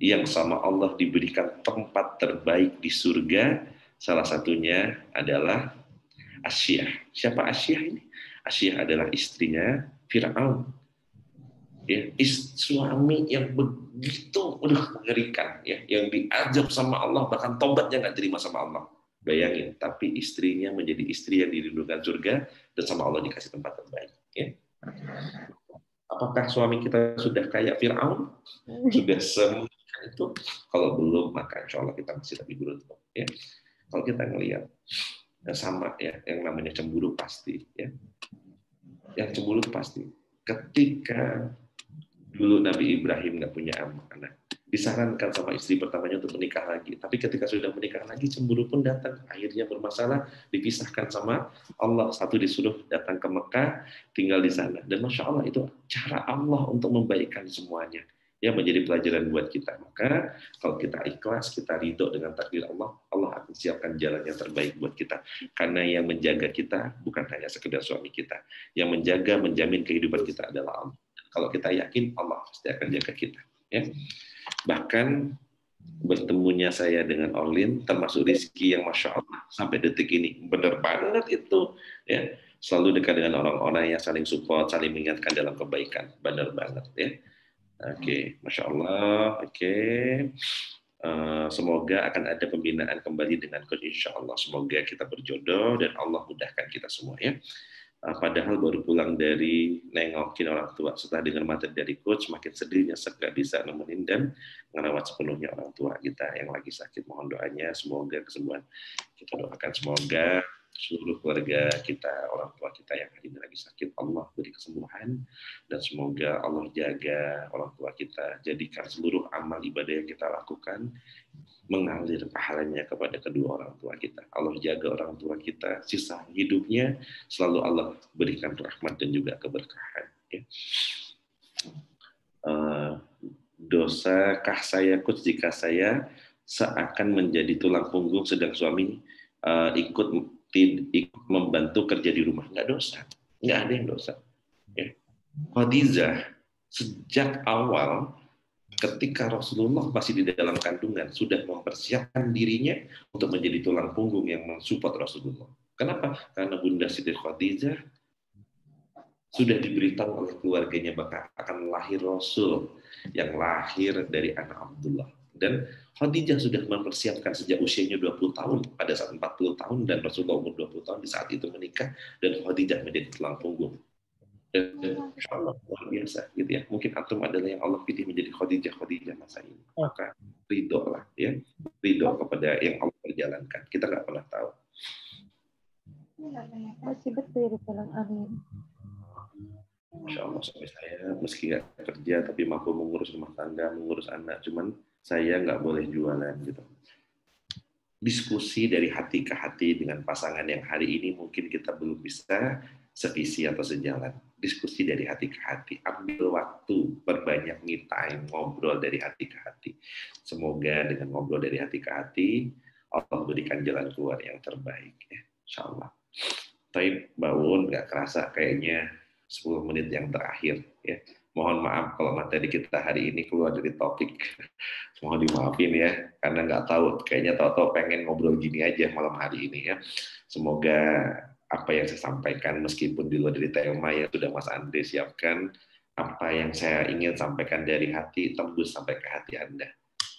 [SPEAKER 3] yang sama Allah diberikan tempat terbaik di surga, salah satunya adalah Asyiyah. Siapa Asyiyah ini? Asyiyah adalah istrinya Fir'aun. Ya, suami yang begitu mengerikan, ya, yang diazab sama Allah, bahkan tobatnya nggak terima sama Allah. Bayangin, tapi istrinya menjadi istri yang dirindukan surga dan sama Allah dikasih tempat terbaik. Ya. Apakah suami kita sudah kayak Fir'aun? Sudah semua itu? Kalau belum, maka insya Allah kita masih lebih beruntung. Ya. Kalau kita ngelihat sama ya, yang namanya cemburu pasti. Ya. Yang cemburu pasti. Ketika dulu Nabi Ibrahim nggak punya anak, disarankan sama istri pertamanya untuk menikah lagi. Tapi ketika sudah menikah lagi, cemburu pun datang. Akhirnya bermasalah, dipisahkan sama Allah. Satu disuruh datang ke Mekah, tinggal di sana. Dan Masya Allah, itu cara Allah untuk membaikkan semuanya. Ya, menjadi pelajaran buat kita. Maka kalau kita ikhlas, kita ridho dengan takdir Allah, Allah akan siapkan jalan yang terbaik buat kita. Karena yang menjaga kita bukan hanya sekedar suami kita. Yang menjaga, menjamin kehidupan kita adalah Allah. Kalau kita yakin, Allah pasti akan jaga kita. Ya. Bahkan bertemunya saya dengan Orlin, termasuk Rizky yang Masya Allah sampai detik ini, benar banget itu. Ya. Selalu dekat dengan orang-orang yang saling support, saling mengingatkan dalam kebaikan. Benar banget. Ya. Oke, Masya Allah. Oke. Semoga akan ada pembinaan kembali dengan coach, insya Allah. Semoga kita berjodoh dan Allah mudahkan kita semua ya. Padahal baru pulang dari nengokin orang tua, setelah dengar materi dari coach makin sedih, nyesek gak bisa nemenin dan merawat sepenuhnya orang tua kita yang lagi sakit. Mohon doanya semoga kesembuhan. Kita doakan semoga seluruh keluarga kita, orang tua kita yang hari ini lagi sakit, Allah beri kesembuhan, dan semoga Allah jaga orang tua kita, jadikan seluruh amal ibadah yang kita lakukan mengalir pahalanya kepada kedua orang tua kita. Allah jaga orang tua kita, sisa hidupnya selalu Allah berikan rahmat dan juga keberkahan. Ya. Dosakah saya coach jika saya seakan menjadi tulang punggung sedang suami ikut membantu kerja di rumah? Nggak dosa, nggak ada yang dosa. Ya. Khadijah sejak awal ketika Rasulullah masih di dalam kandungan sudah mempersiapkan dirinya untuk menjadi tulang punggung yang mensupport Rasulullah. Kenapa? Karena Bunda Siti Khadijah sudah diberitahu oleh keluarganya bahwa akan lahir Rasul yang lahir dari anak Abdullah. Dan Khadijah sudah mempersiapkan sejak usianya 20 tahun, pada saat 40 tahun dan Rasulullah umur 20 tahun di saat itu menikah, dan Khadijah menjadi tulang punggung. Dan insya Allah luar biasa gitu ya. Mungkin antum adalah yang Allah pilih menjadi Khadijah masa ini. Maka ridho lah ya, ridho kepada yang Allah perjalankan. Kita nggak pernah tahu.
[SPEAKER 5] Masih betul dalam amin.
[SPEAKER 3] Masya Allah, suami saya meski nggak kerja tapi mampu mengurus rumah tangga, mengurus anak. Cuman saya nggak boleh jualan gitu. Diskusi dari hati ke hati dengan pasangan yang hari ini mungkin kita belum bisa sevisi atau sejalan. Diskusi dari hati ke hati, ambil waktu, perbanyak me time, ngobrol dari hati ke hati. Semoga dengan ngobrol dari hati ke hati, Allah berikan jalan keluar yang terbaik. Ya. Insya Allah. Tapi Mbak Un, nggak kerasa kayaknya 10 menit yang terakhir. Ya. Mohon maaf kalau materi kita hari ini keluar dari topik. Mohon dimaafin ya, karena nggak tahu, kayaknya tahu-tahu pengen ngobrol gini aja malam hari ini ya. Semoga apa yang saya sampaikan meskipun di luar dari tema yang sudah Mas Andre siapkan, apa yang saya ingin sampaikan dari hati tembus sampai ke hati Anda.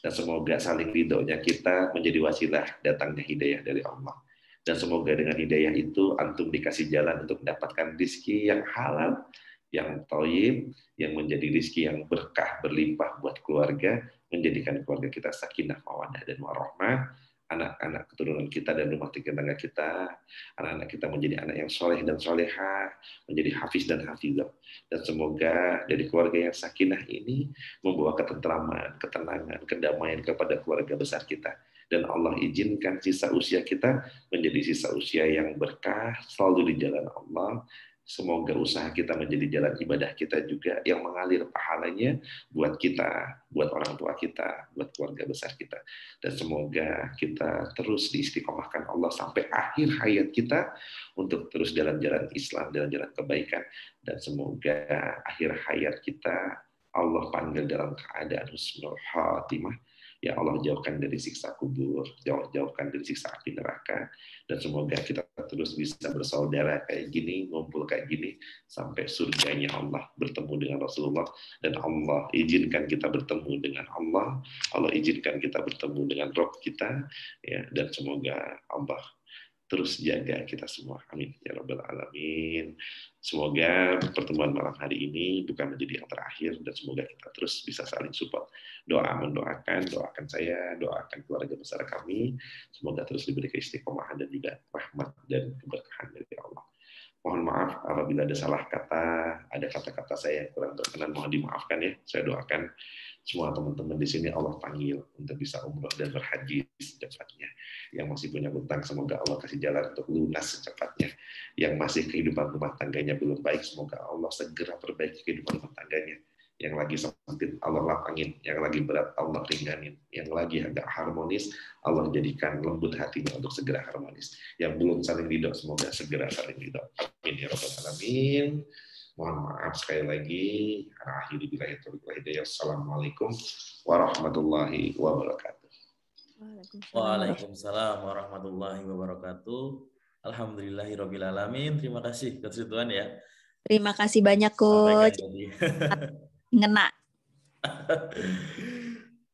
[SPEAKER 3] Dan semoga saling ridhonya kita menjadi wasilah datangnya hidayah dari Allah. Dan semoga dengan hidayah itu antum dikasih jalan untuk mendapatkan rizki yang halal, yang thayyib, yang menjadi rizki yang berkah, berlimpah buat keluarga, menjadikan keluarga kita sakinah, mawaddah, dan warahmah, anak-anak keturunan kita dan rumah tangga kita, anak-anak kita menjadi anak yang soleh dan solehah, menjadi hafiz dan hafizah. Dan semoga dari keluarga yang sakinah ini membawa ketentraman, ketenangan, kedamaian kepada keluarga besar kita. Dan Allah izinkan sisa usia kita menjadi sisa usia yang berkah, selalu di jalan Allah. Semoga usaha kita menjadi jalan ibadah kita juga yang mengalir pahalanya buat kita, buat orang tua kita, buat keluarga besar kita. Dan semoga kita terus diistiqomahkan Allah sampai akhir hayat kita untuk terus jalan-jalan Islam, jalan-jalan kebaikan. Dan semoga akhir hayat kita Allah panggil dalam keadaan husnul khatimah. Ya Allah, jauhkan dari siksa kubur, jauhkan dari siksa api neraka, dan semoga kita terus bisa bersaudara kayak gini, ngumpul kayak gini, sampai surganya Allah, bertemu dengan Rasulullah, dan Allah izinkan kita bertemu dengan Allah, Allah izinkan kita bertemu dengan Rob kita, ya, dan semoga Allah terus jaga kita semua. Amin ya rabbal alamin. Semoga pertemuan malam hari ini bukan menjadi yang terakhir, dan semoga kita terus bisa saling support. Doakan saya, doakan keluarga besar kami. Semoga terus diberi keistiqomahan dan juga rahmat dan keberkahan dari Allah. Mohon maaf apabila ada salah kata, ada kata-kata saya yang kurang berkenan, mohon dimaafkan ya. Saya doakan semua teman-teman di sini Allah panggil untuk bisa umroh dan berhaji secepatnya. Yang masih punya hutang, semoga Allah kasih jalan untuk lunas secepatnya. Yang masih kehidupan rumah tangganya belum baik, semoga Allah segera perbaiki kehidupan rumah tangganya. Yang lagi sempit Allah lapangin, yang lagi berat Allah ringanin, yang lagi agak harmonis Allah jadikan lembut hatinya untuk segera harmonis. Yang belum saling ridho, semoga segera saling ridho. Amin ya rabbal alamin. Mohon maaf sekali lagi. Akhiri billahi taufiq wal hidayah. Assalamualaikum warahmatullahi wabarakatuh.
[SPEAKER 1] Waalaikumsalam warahmatullahi wabarakatuh. Alhamdulillahirabbil alamin. Terima kasih Coach Ridwan ya.
[SPEAKER 2] Terima kasih banyak Coach. Ngena.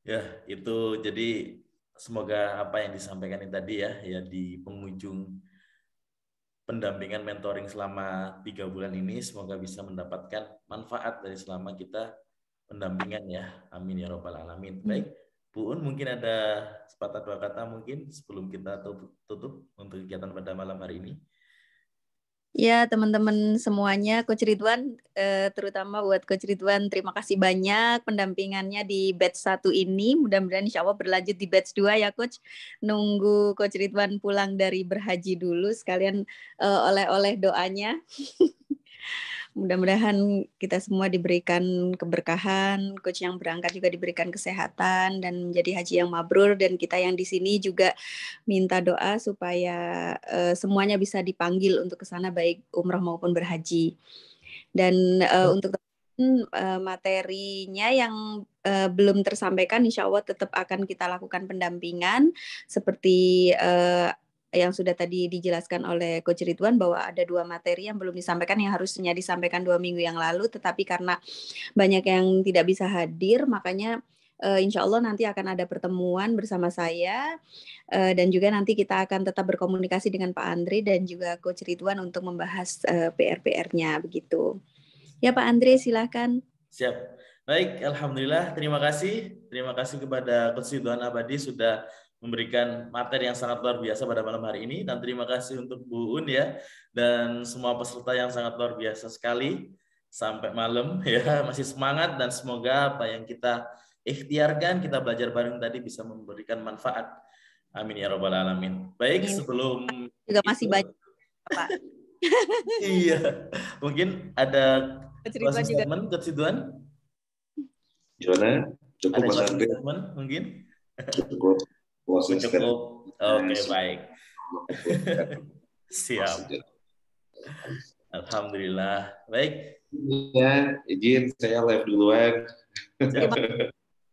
[SPEAKER 1] Ya, itu jadi semoga apa yang disampaikan ini tadi ya di penghujung pendampingan mentoring selama 3 bulan ini, semoga bisa mendapatkan manfaat dari selama kita pendampingan ya. Amin ya rabbal alamin. Baik, Bu Un, mungkin ada sepatah dua kata mungkin sebelum kita tutup untuk kegiatan pada malam hari ini.
[SPEAKER 2] Ya, teman-teman semuanya, Coach Ridwan, terutama buat Coach Ridwan, terima kasih banyak pendampingannya di batch 1 ini. Mudah-mudahan insya Allah berlanjut di batch 2 ya, Coach. Nunggu Coach Ridwan pulang dari berhaji dulu, sekalian oleh-oleh doanya. Mudah-mudahan kita semua diberikan keberkahan, coach yang berangkat juga diberikan kesehatan dan menjadi haji yang mabrur, dan kita yang di sini juga minta doa supaya semuanya bisa dipanggil untuk ke sana baik umrah maupun berhaji. Dan untuk materinya yang belum tersampaikan, insya Allah tetap akan kita lakukan pendampingan seperti yang sudah tadi dijelaskan oleh Coach Ridwan, bahwa ada 2 materi yang belum disampaikan yang harusnya disampaikan 2 minggu yang lalu, tetapi karena banyak yang tidak bisa hadir, makanya insya Allah nanti akan ada pertemuan bersama saya, dan juga nanti kita akan tetap berkomunikasi dengan Pak Andre dan juga Coach Ridwan untuk membahas PR-PR-nya begitu. Ya Pak Andre, silakan.
[SPEAKER 1] Siap. Baik, alhamdulillah. Terima kasih kepada Coach Ridwan Abadi sudah memberikan materi yang sangat luar biasa pada malam hari ini, dan terima kasih untuk Bu Un ya dan semua peserta yang sangat luar biasa sekali sampai malam ya, masih semangat, dan semoga apa yang kita ikhtiarkan, kita belajar bareng tadi bisa memberikan manfaat. Amin ya rabbal alamin. Baik, sebelum
[SPEAKER 2] juga masih banyak Pak.
[SPEAKER 1] Iya, mungkin ada closing statement Coach Ridwan?
[SPEAKER 3] Gimana? Cukup
[SPEAKER 1] ada
[SPEAKER 3] Mas
[SPEAKER 1] closing
[SPEAKER 3] Andre?
[SPEAKER 1] statement mungkin?
[SPEAKER 3] Cukup.
[SPEAKER 1] Cukup. Oke, baik. Siap. Alhamdulillah. Baik.
[SPEAKER 3] Ya, izin saya live duluan.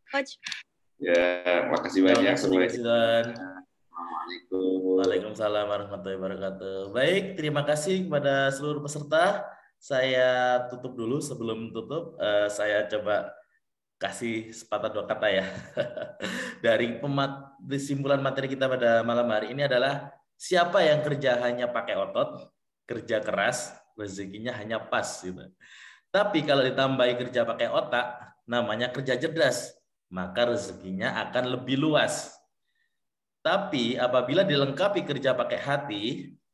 [SPEAKER 2] Coach.
[SPEAKER 3] Ya, makasih banyak semuanya.
[SPEAKER 1] Assalamualaikum. Waalaikumsalam warahmatullahi wabarakatuh. Baik, terima kasih kepada seluruh peserta. Saya tutup dulu. Sebelum tutup, saya coba kasih sepatah dua kata ya. Dari kesimpulan materi kita pada malam hari ini adalah siapa yang kerja hanya pakai otot, kerja keras, rezekinya hanya pas gitu. Tapi kalau ditambahi kerja pakai otak, namanya kerja cerdas, maka rezekinya akan lebih luas. Tapi apabila dilengkapi kerja pakai hati,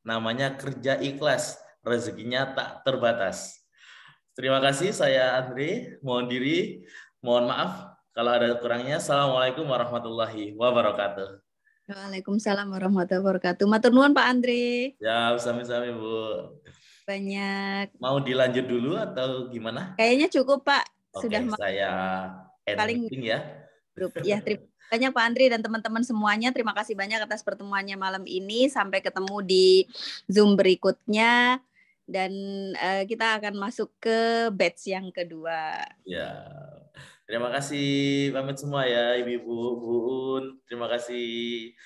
[SPEAKER 1] namanya kerja ikhlas, rezekinya tak terbatas. Terima kasih, saya Andre, mohon diri. Mohon maaf kalau ada kurangnya. Assalamualaikum warahmatullahi wabarakatuh.
[SPEAKER 2] Waalaikumsalam warahmatullahi wabarakatuh. Matur nuwun Pak Andre.
[SPEAKER 1] Ya, sami-sami Bu.
[SPEAKER 2] Banyak.
[SPEAKER 1] Mau dilanjut dulu atau gimana?
[SPEAKER 2] Kayaknya cukup Pak.
[SPEAKER 1] Oke,
[SPEAKER 2] Sudah
[SPEAKER 1] saya end
[SPEAKER 2] paling
[SPEAKER 1] meeting ya.
[SPEAKER 2] grup. Ya, terima kasih banyak Pak Andre dan teman-teman semuanya. Terima kasih banyak atas pertemuannya malam ini. Sampai ketemu di Zoom berikutnya. Dan kita akan masuk ke batch yang kedua.
[SPEAKER 1] Ya. Terima kasih pamit semua ya Ibu-ibu, Bu Un. Terima kasih.